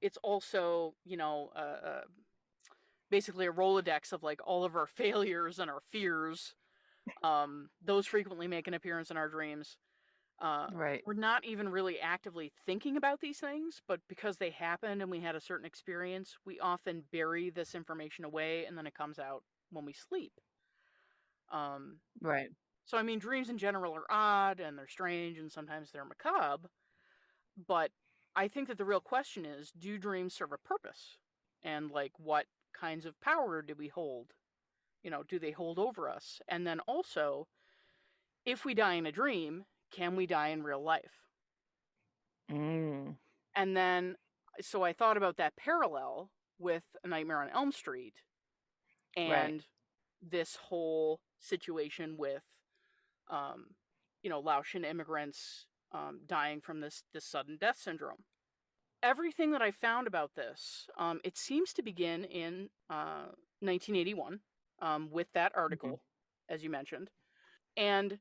It's also, basically a Rolodex of like all of our failures and our fears. Those frequently make an appearance in our dreams. Right. We're not even really actively thinking about these things, but because they happened and we had a certain experience, we often bury this information away, and then it comes out when we sleep. Right. So, I mean, dreams in general are odd and they're strange and sometimes they're macabre, but I think that the real question is, do dreams serve a purpose? And, like, what kinds of power do we hold? Do they hold over us? And then also, if we die in a dream, can we die in real life? And then, so I thought about that parallel with A Nightmare on Elm Street and this whole situation with, Laotian immigrants dying from this sudden death syndrome. Everything that I found about this, it seems to begin in 1981 with that article, as you mentioned. And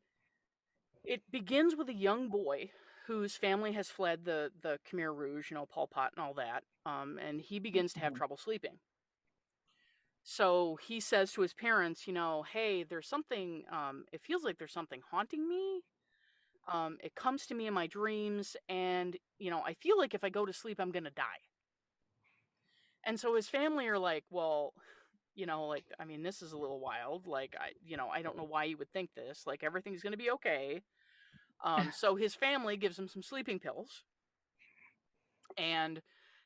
it begins with a young boy whose family has fled the Khmer Rouge, Pol Pot and all that, and he begins to have trouble sleeping. So he says to his parents, hey, there's something, it feels like there's something haunting me. It comes to me in my dreams, and, I feel like if I go to sleep, I'm going to die. And so his family are like, well, I mean, this is a little wild. Like, I don't know why you would think this. Like, everything's going to be okay. So his family gives him some sleeping pills, and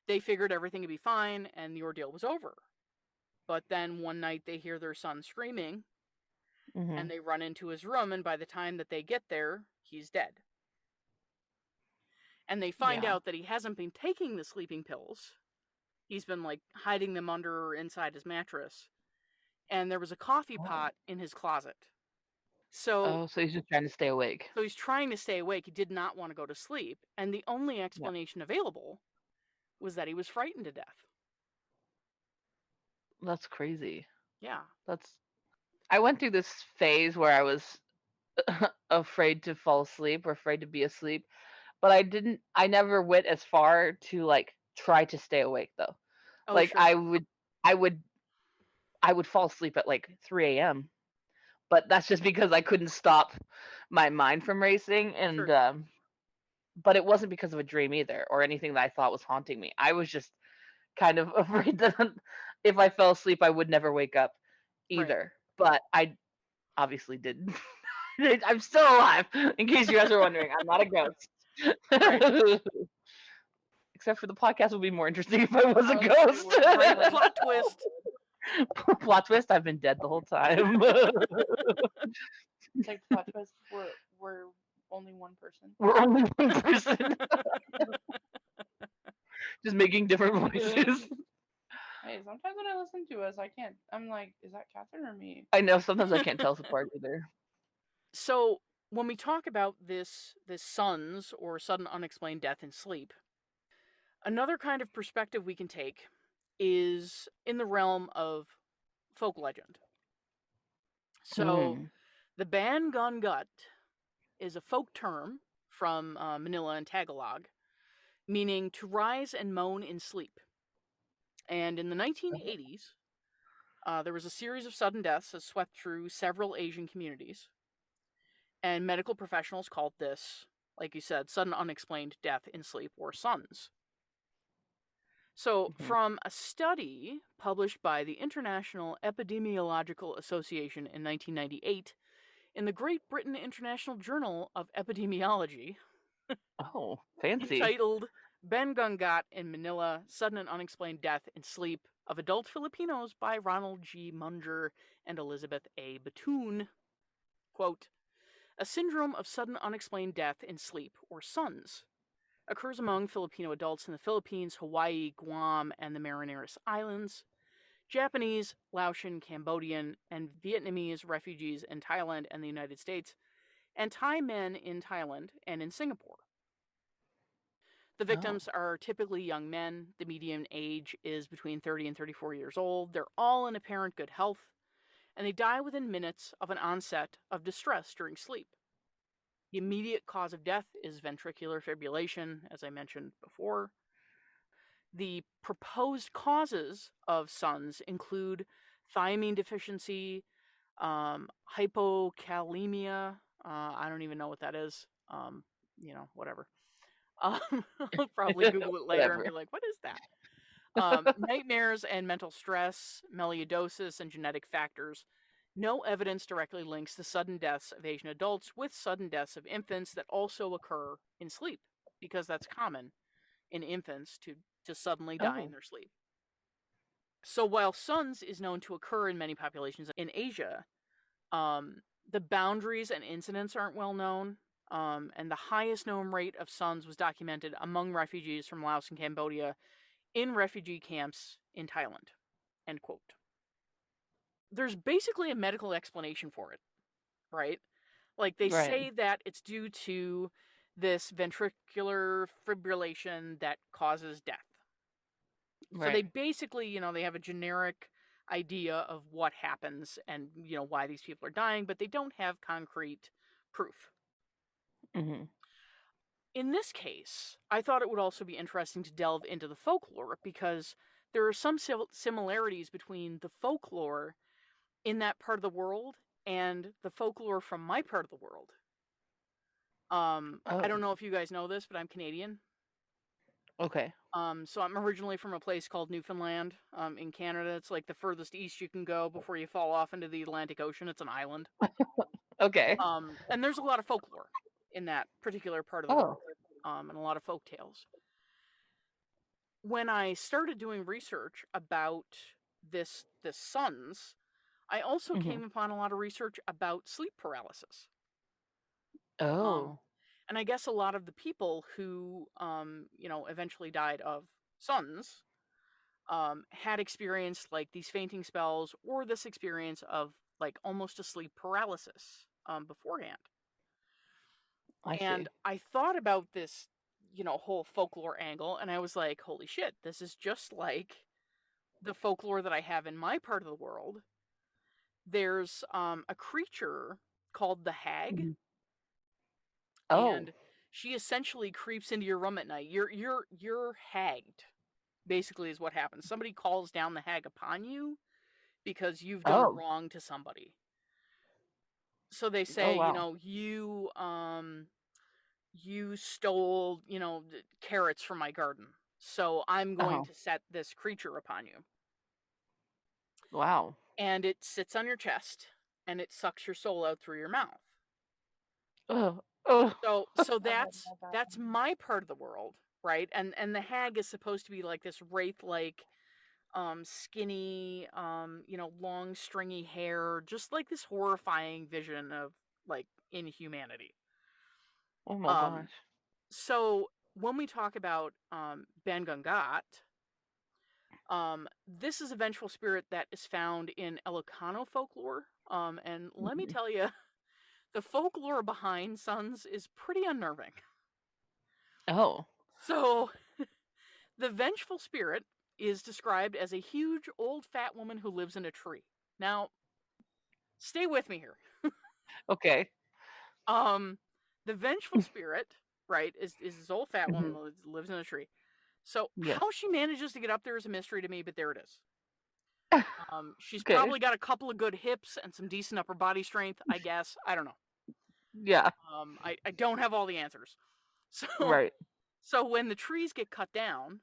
they figured everything would be fine and the ordeal was over. But then one night they hear their son screaming, and they run into his room, and by the time that they get there, he's dead. And they find out that he hasn't been taking the sleeping pills. He's been like hiding them under or inside his mattress. And there was a coffee pot in his closet. So so he's just trying to stay awake. So he's trying to stay awake. He did not want to go to sleep. And the only explanation available was that he was frightened to death. That's crazy. Yeah. I went through this phase where I was afraid to fall asleep or afraid to be asleep, but I never went as far to like try to stay awake though. Oh, like sure. I would fall asleep at like 3 a.m. But that's just because I couldn't stop my mind from racing, and Sure. but it wasn't because of a dream either or anything that I thought was haunting me. I was just kind of afraid that if I fell asleep I would never wake up either. But I obviously didn't. I'm still alive, in case you guys are wondering. I'm not a ghost. Right. Except for the podcast would be more interesting if I was a Oh, ghost. right. Plot twist. Plot twist, I've been dead the whole time. It's like plot twist. We're only one person. We're only one person. Just making different voices. Hey, sometimes when I listen to us, I can't. I'm like, is that Catherine or me? I know, sometimes I can't tell us apart either. So when we talk about this SUNS, or sudden unexplained death in sleep, another kind of perspective we can take is in the realm of folk legend. So the Ban Gun Gut is a folk term from Manila and Tagalog, meaning to rise and moan in sleep. And in the 1980s, there was a series of sudden deaths that swept through several Asian communities. And medical professionals called this, like you said, sudden unexplained death in sleep, or SUNS. So, from a study published by the International Epidemiological Association in 1998 in the Great Britain International Journal of Epidemiology, oh, fancy, entitled Bengungat in Manila, Sudden and Unexplained Death in Sleep of Adult Filipinos by Ronald G. Munger and Elizabeth A. Batoon, quote, a syndrome of sudden unexplained death in sleep, or SUNS, occurs among Filipino adults in the Philippines, Hawaii, Guam, and the Marianas Islands, Japanese, Laotian, Cambodian, and Vietnamese refugees in Thailand and the United States, and Thai men in Thailand and in Singapore. The victims are typically young men. The median age is between 30 and 34 years old. They're all in apparent good health, and they die within minutes of an onset of distress during sleep. The immediate cause of death is ventricular fibrillation, as I mentioned before. The proposed causes of SUNS include thiamine deficiency, hypokalemia. I don't even know what that is. Whatever. I'll probably Google it later and be like, what is that? Nightmares and mental stress, melioidosis, and genetic factors. No evidence directly links the sudden deaths of Asian adults with sudden deaths of infants that also occur in sleep, because that's common in infants to suddenly die in their sleep. So while SUNS is known to occur in many populations in Asia, the boundaries and incidents aren't well known, and the highest known rate of SUNS was documented among refugees from Laos and Cambodia in refugee camps in Thailand, end quote. There's basically a medical explanation for it, right? Like they say that it's due to this ventricular fibrillation that causes death. So they basically, they have a generic idea of what happens and, why these people are dying, but they don't have concrete proof. In this case, I thought it would also be interesting to delve into the folklore, because there are some similarities between the folklore in that part of the world and the folklore from my part of the world. I don't know if you guys know this, but I'm Canadian. Okay. So I'm originally from a place called Newfoundland, in Canada. It's like the furthest east you can go before you fall off into the Atlantic Ocean. It's an island. Okay. And there's a lot of folklore in that particular part of the Oh. world, and a lot of folk tales. When I started doing research about this suns, I also came upon a lot of research about sleep paralysis. Oh. And I guess a lot of the people who, eventually died of suns, had experienced like these fainting spells or this experience of like almost a sleep paralysis beforehand. I And see. I thought about this, whole folklore angle, and I was like, holy shit, this is just like the folklore that I have in my part of the world. There's a creature called the hag, Oh. and she essentially creeps into your room at night. You're hagged, basically, is what happens. Somebody calls down the hag upon you because you've done a wrong to somebody. So they say, wow. you stole, carrots from my garden. So I'm going to set this creature upon you. Wow. And it sits on your chest and it sucks your soul out through your mouth. Oh. So that's my part of the world, right? And the hag is supposed to be like this wraith-like, skinny, long stringy hair, just like this horrifying vision of like inhumanity. Oh my gosh. So when we talk about Ben Gungat, this is a vengeful spirit that is found in Ilocano folklore. And let me tell you, the folklore behind Suns is pretty unnerving. Oh. So the vengeful spirit is described as a huge old fat woman who lives in a tree. Now, stay with me here. Okay. The vengeful spirit, right, is this old fat woman who lives in a tree. So how she manages to get up there is a mystery to me, but there it is. She's probably got a couple of good hips and some decent upper body strength, I guess. I don't know. Yeah. I don't have all the answers. So, right. So when the trees get cut down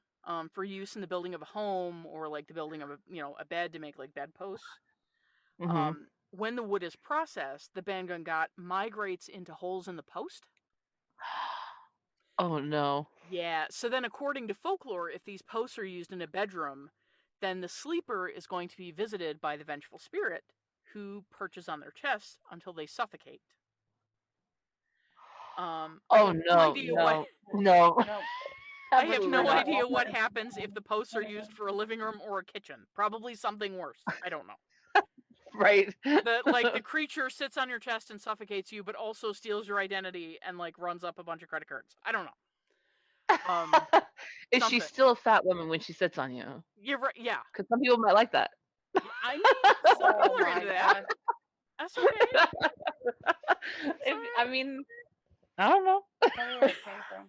for use in the building of a home or like the building of a bed to make like bedposts, when the wood is processed, the Bangungat migrates into holes in the post. Oh no. Yeah, so then according to folklore, if these posts are used in a bedroom, then the sleeper is going to be visited by the vengeful spirit who perches on their chest until they suffocate. I have no idea I have no idea what happens if the posts are used for a living room or a kitchen. Probably something worse. I don't know. Right. The creature sits on your chest and suffocates you, but also steals your identity and like runs up a bunch of credit cards. I don't know. Is she still a fat woman when she sits on you? You're right. Yeah. Because some people might like that. I mean, some people are into that. That's okay. I mean, I don't know. That's where it came from.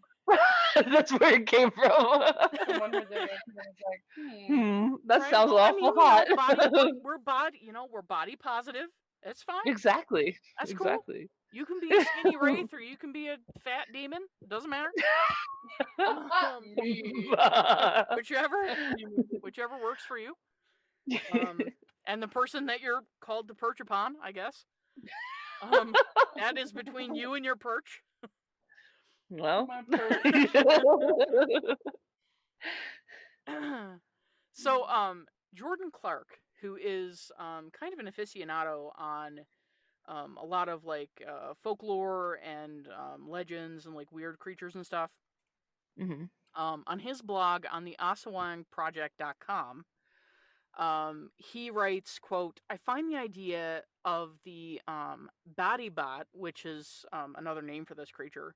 That's where it came from. Someone heard their name and was like, that right? sounds awful hot. We're body positive. It's fine. Exactly. That's exactly. Cool. You can be a skinny wraith or you can be a fat demon. Doesn't matter. Whichever works for you. And the person that you're called to perch upon, I guess. That is between you and your perch. Well. So, Jordan Clark, who is kind of an aficionado on a lot of like folklore and legends and like weird creatures and stuff. On his blog on the asawangproject.com, he writes, quote, I find the idea of the Badibat, which is another name for this creature,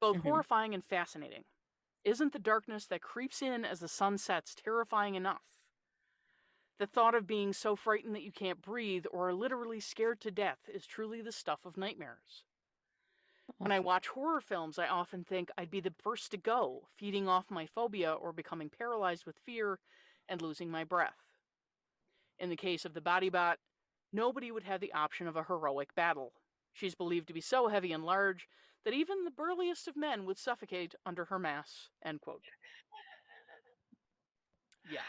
both horrifying and fascinating. Isn't the darkness that creeps in as the sun sets terrifying enough? The thought of being so frightened that you can't breathe or are literally scared to death is truly the stuff of nightmares. When I watch horror films, I often think I'd be the first to go, feeding off my phobia or becoming paralyzed with fear and losing my breath. In the case of the Badibat, nobody would have the option of a heroic battle. She's believed to be so heavy and large that even the burliest of men would suffocate under her mass, end quote. Yeah.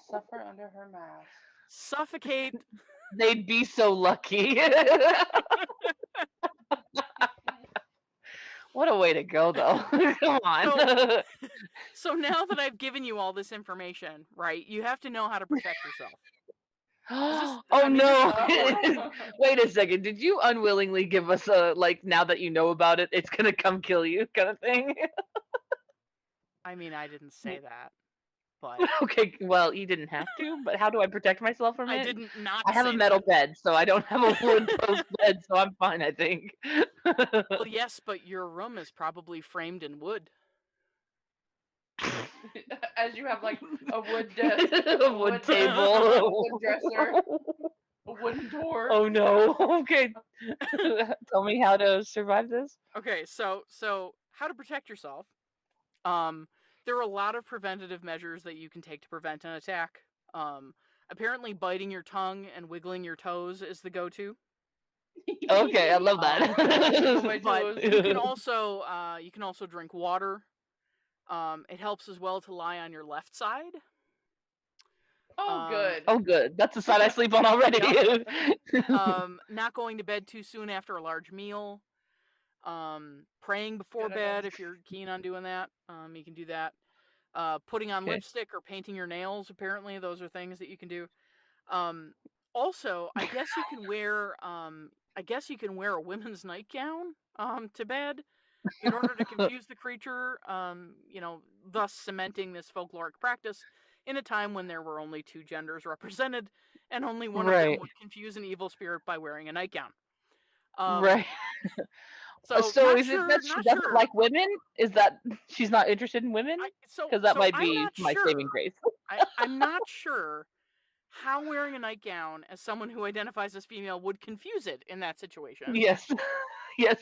Suffer under her mass. Suffocate. They'd be so lucky. What a way to go, though. Come on. So now that I've given you all this information, right, you have to know how to protect yourself. Oh this no! Oh. Wait a second. Did you unwillingly give us a like? Now that you know about it, it's gonna come kill you, kind of thing? I mean, I didn't say that, but Okay, well, you didn't have to. But how do I protect myself from I it? didn't not I have a say metal that. bed, so I don't have a wood post bed, so I'm fine. I think. Well, yes, but your room is probably framed in wood. As you have like a wood desk, A wood table. a wood dresser, a wooden door. Oh no. Okay. Tell me how to survive this. Okay, so how to protect yourself? There are a lot of preventative measures that you can take to prevent an attack. Apparently, biting your tongue and wiggling your toes is the go-to. Okay, I love that. But you can also drink water. It helps as well to lie on your left side. Oh, good. Oh, good. That's the side I sleep on already. Not going to bed too soon after a large meal. Praying before Good bed idea. if you're keen on doing that. You can do that. Putting on Okay. lipstick or painting your nails. Apparently, those are things that you can do. Also, I guess you can wear a women's nightgown to bed in order to confuse the creature. Thus cementing this folkloric practice in a time when there were only two genders represented, and only one of them Right. would confuse an evil spirit by wearing a nightgown. Right. So So not is sure, it that she not doesn't sure. like women? Is that she's not interested in women? Because that might I'm be not my sure. saving grace. I'm not sure how wearing a nightgown as someone who identifies as female would confuse it in that situation. Yes. Yes.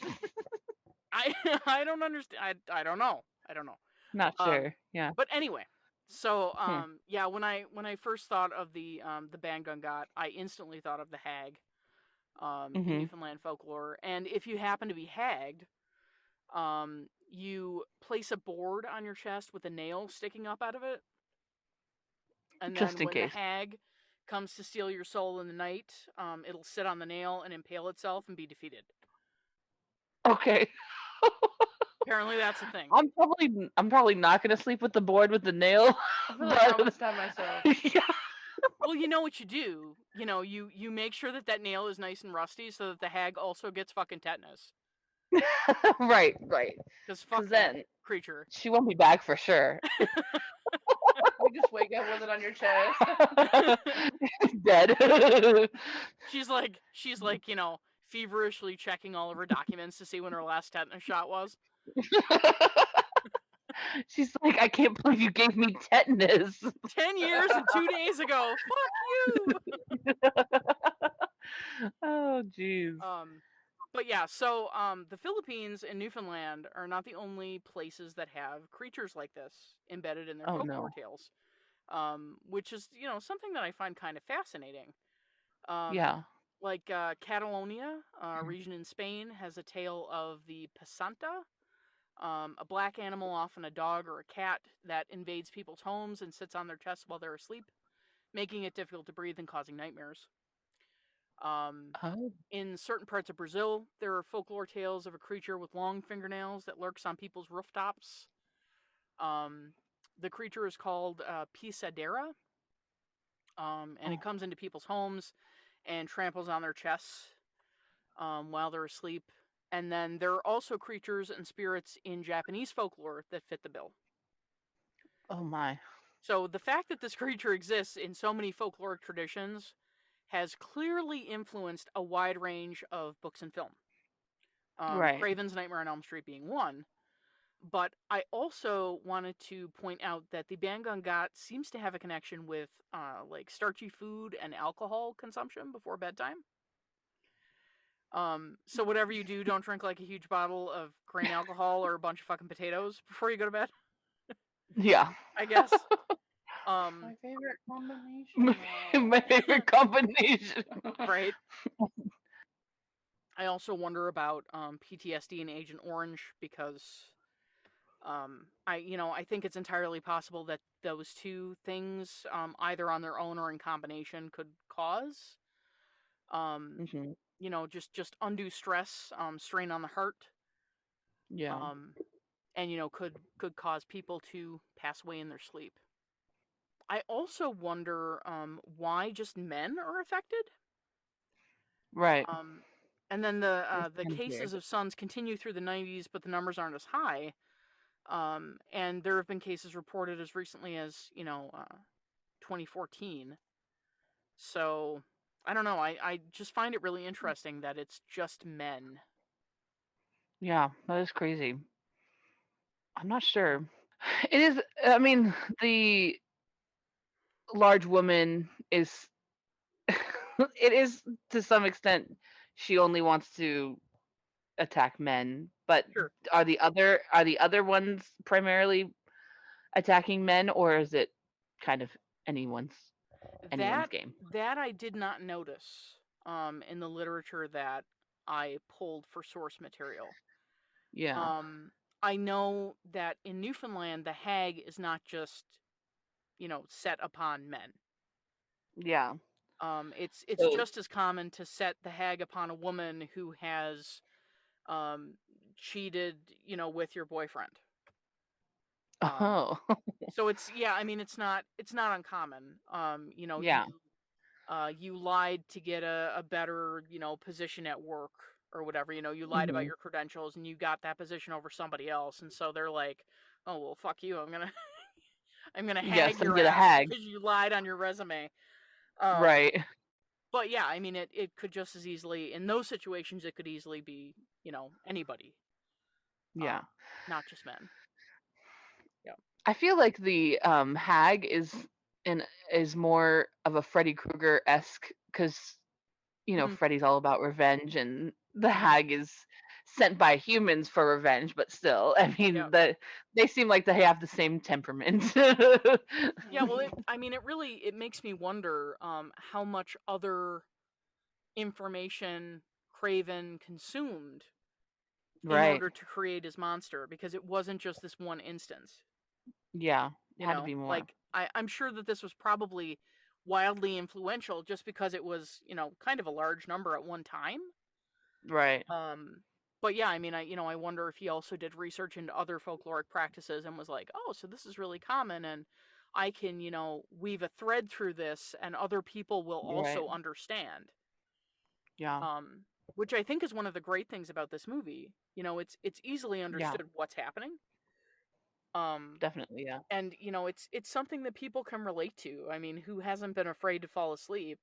I don't understand. I don't know. Not sure. Yeah. But anyway, so Hmm. yeah, when I first thought of the Bangungot, I instantly thought of the hag in Mhm. Newfoundland folklore. And if you happen to be hagged, you place a board on your chest with a nail sticking up out of it, and Just then in when the case. hag comes to steal your soul in the night, it'll sit on the nail and impale itself and be defeated. Okay. Apparently, that's a thing. I'm probably not gonna sleep with the board with the nail. I feel like I would stab myself. Yeah. Well, you know what you do. You make sure that nail is nice and rusty so that the hag also gets fucking tetanus. Right. Because fuck Because that then creature. she won't be back for sure. You just wake up with it on your chest. Dead. She's like, feverishly checking all of her documents to see when her last tetanus shot was. She's like, I can't believe you gave me tetanus. 10 years and 2 days ago. Fuck you. Oh, jeez. But yeah, so the Philippines and Newfoundland are not the only places that have creatures like this embedded in their Oh, folklore no. tales, which is something that I find kind of fascinating. Yeah. Like Catalonia, region in Spain, has a tale of the pasanta, a black animal, often a dog or a cat, that invades people's homes and sits on their chests while they're asleep, making it difficult to breathe and causing nightmares. Oh. In certain parts of Brazil, there are folklore tales of a creature with long fingernails that lurks on people's rooftops. The creature is called pisadera, and it comes into people's homes and tramples on their chests while they're asleep. And then there are also creatures and spirits in Japanese folklore that fit the bill. Oh, my. So the fact that this creature exists in so many folkloric traditions has clearly influenced a wide range of books and film. Right. Craven's Nightmare on Elm Street being one. But I also wanted to point out that the Bangungot seems to have a connection with like starchy food and alcohol consumption before bedtime. So whatever you do, don't drink like a huge bottle of grain alcohol or a bunch of fucking potatoes before you go to bed. Yeah. I guess. My favorite combination. My favorite combination. Right. I also wonder about PTSD and Agent Orange because I think it's entirely possible that those two things, either on their own or in combination, could cause Mhm. just undue stress, strain on the heart. Yeah. And could cause people to pass away in their sleep. I also wonder why just men are affected. Right. And then It's the kind of cases weird. of sons continue through the 90s, but the numbers aren't as high. And there have been cases reported as recently as 2014. So I don't know. I just find it really interesting that it's just men. Yeah, that is crazy. I'm not sure. It is. I mean, the large woman is. It is to some extent. She only wants to attack men, but Sure. are the other ones primarily attacking men, or is it kind of anyone's That game? that I did not notice in the literature that I pulled for source material. Yeah. I know that in Newfoundland the hag is not just set upon men. Yeah. It's So. just as common to set the hag upon a woman who has um, cheated, with your boyfriend. Oh. So I mean, it's not uncommon. Yeah. You lied to get a better, position at work or whatever. You lied about Hmm. your credentials and you got that position over somebody else, and so they're like, "Oh well, fuck you. I'm gonna Yes, hag I'm your get a ass hag. because you lied on your resume." Um, Right. but yeah, I mean, it could just as easily in those situations it could easily be anybody, Yeah. not just men. Yeah. I feel like the hag in is more of a Freddy Krueger esque because Hmm. Freddy's all about revenge, and the Hmm. hag is sent by humans for revenge. But still, I Yeah. mean, they seem like they have the same temperament. Yeah. Well, I mean, it makes me wonder how much other information Craven consumed in Right. order to create his monster, because it wasn't just this one instance. Yeah. Had to be more. Like I'm sure that this was probably wildly influential just because it was kind of a large number at one time. Right. But yeah, I mean, I wonder if he also did research into other folkloric practices and was like, oh, so this is really common, and I can weave a thread through this, and other people will Right. also understand. Yeah. Which I think is one of the great things about this movie. It's easily Yeah. understood what's happening. Um, Definitely. Yeah. and it's something that people can relate to. I mean, who hasn't been afraid to fall asleep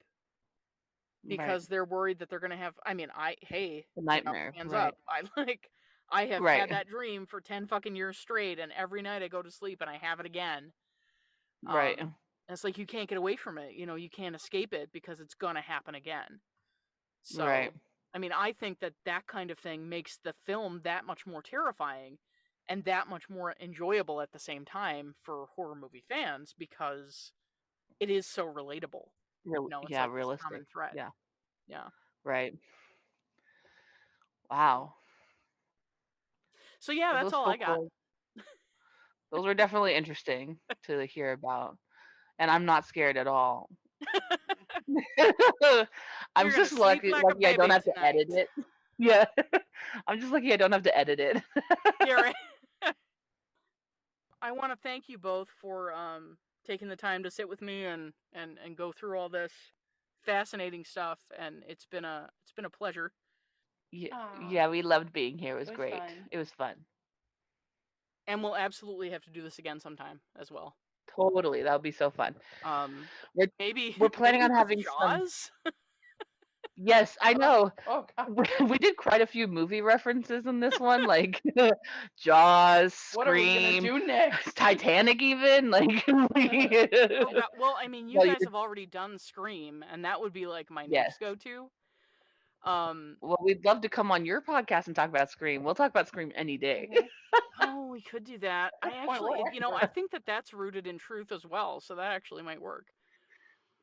Right. because they're worried that they're gonna have? I mean, hey, The nightmare. hands Right. up. I have Right. had that dream for 10 fucking years straight, and every night I go to sleep and I have it again. Right. And it's like you can't get away from it. You can't escape it because it's gonna happen again. Right. So, I mean, I think that kind of thing makes the film that much more terrifying and that much more enjoyable at the same time for horror movie fans, because it is so relatable. It's Yeah. like this Realistic. common thread. Yeah. Yeah. Right. Wow. So yeah, Well, that's those all I got. folklore, those are definitely interesting to hear about, and I'm not scared at all. I'm You're gonna just sleep like a lucky I don't baby have to edit tonight. it. Yeah, I'm just lucky I don't have to edit it. Yeah, right. I want to thank you both for taking the time to sit with me and go through all this fascinating stuff, and it's been a pleasure. Yeah, Aw, yeah, we loved being here. It was it was great. fun. It was fun. And we'll absolutely have to do this again sometime as well. Totally, that would be so fun. Um, We're maybe we're planning maybe on with having some. Jaws. Yes, I know. Oh God, We did quite a few movie references in this one, like Jaws, what are we gonna Scream, do next? Titanic, even like Oh God. Well, I mean, you well, guys you're have already done Scream, and that would be like my yes. next go-to. Um, Well, we'd love to come on your podcast and talk about Scream. We'll talk about Scream any day. Mhm. oh, we could do that. At I this point, we're actually, I experts. think that's rooted in truth as well, so that actually might work.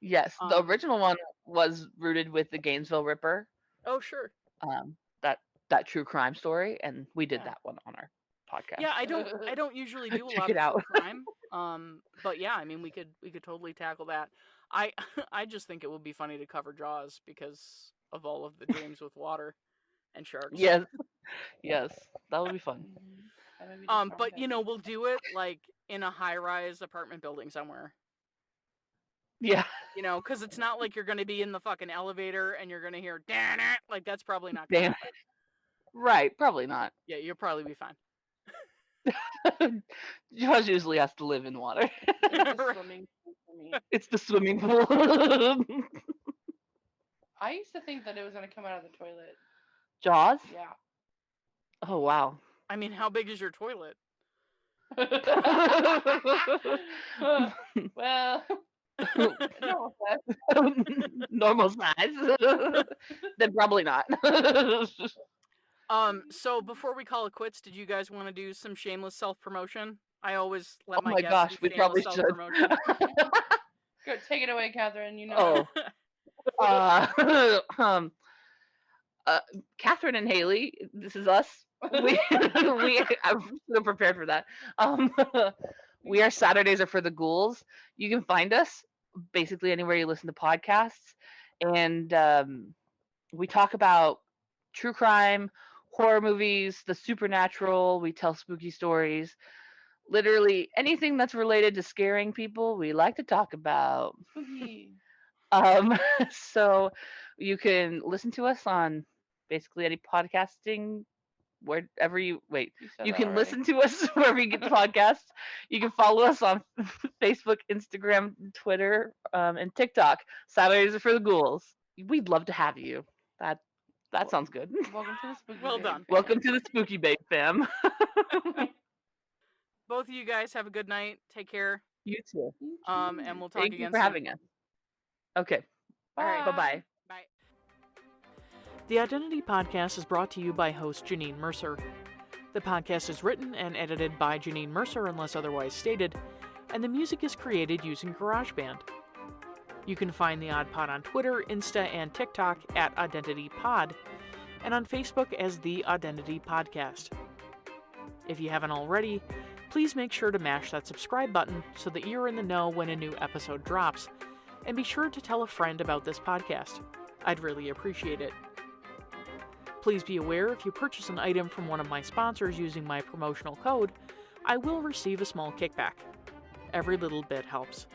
Yes, the Um, original one was rooted with the Gainesville Ripper, oh sure. um, that that true crime story, and we did Yeah. that one on our podcast. Yeah, I don't usually do a Check lot it of true out. crime. But yeah, I mean, we could totally tackle that. I I just think it would be funny to cover Jaws because of all of the dreams with water and sharks. Yes, Yes, that would be fun. That would be just But traumatizing. we'll do it like in a high-rise apartment building somewhere. Yeah. Because it's not like you're going to be in the fucking elevator and you're going to hear "damn it." Like that's probably not going to Damn. happen. Right. Probably not. Yeah, you'll probably be fine. Josh usually has to live in water. It's the swimming pool for me. It's the swimming pool. I used to think that it was gonna come out of the toilet. Jaws? Yeah. Oh, wow. I mean, how big is your toilet? Well, no offense. Normal size. Then probably not. So before we call it quits, did you guys want to do some shameless self-promotion? I always let Oh my my guests gosh, do we shameless probably should. self-promotion. Go, take it away, Catherine. You Oh. know. Catherine and Haley, this is us. I'm so prepared for that. We are Saturdays are for the ghouls. You can find us basically anywhere you listen to podcasts, and we talk about true crime, horror movies, the supernatural. We tell spooky stories. Literally anything that's related to scaring people, we like to talk about. Spooky. So you can listen to us on basically any podcasting wherever you said you that can already. listen to us wherever you get the podcasts. You can follow us on Facebook, Instagram, Twitter, and TikTok. Saturdays are for the ghouls. We'd love to have you. That sounds good. Welcome to the spooky. Well Babe done. fam. Welcome to the Spooky Babe fam. Both of you guys have a good night. Take care. You too. And we'll talk Thank again you for soon. having us. Okay. All right. Bye-bye. Bye. The Identity Podcast is brought to you by host Janine Mercer. The podcast is written and edited by Janine Mercer unless otherwise stated, and the music is created using GarageBand. You can find The Odd Pod on Twitter, Insta, and TikTok at ODDentity Pod, and on Facebook as The ODDentity Podcast. If you haven't already, please make sure to mash that subscribe button so that you're in the know when a new episode drops, and be sure to tell a friend about this podcast. I'd really appreciate it. Please be aware if you purchase an item from one of my sponsors using my promotional code, I will receive a small kickback. Every little bit helps.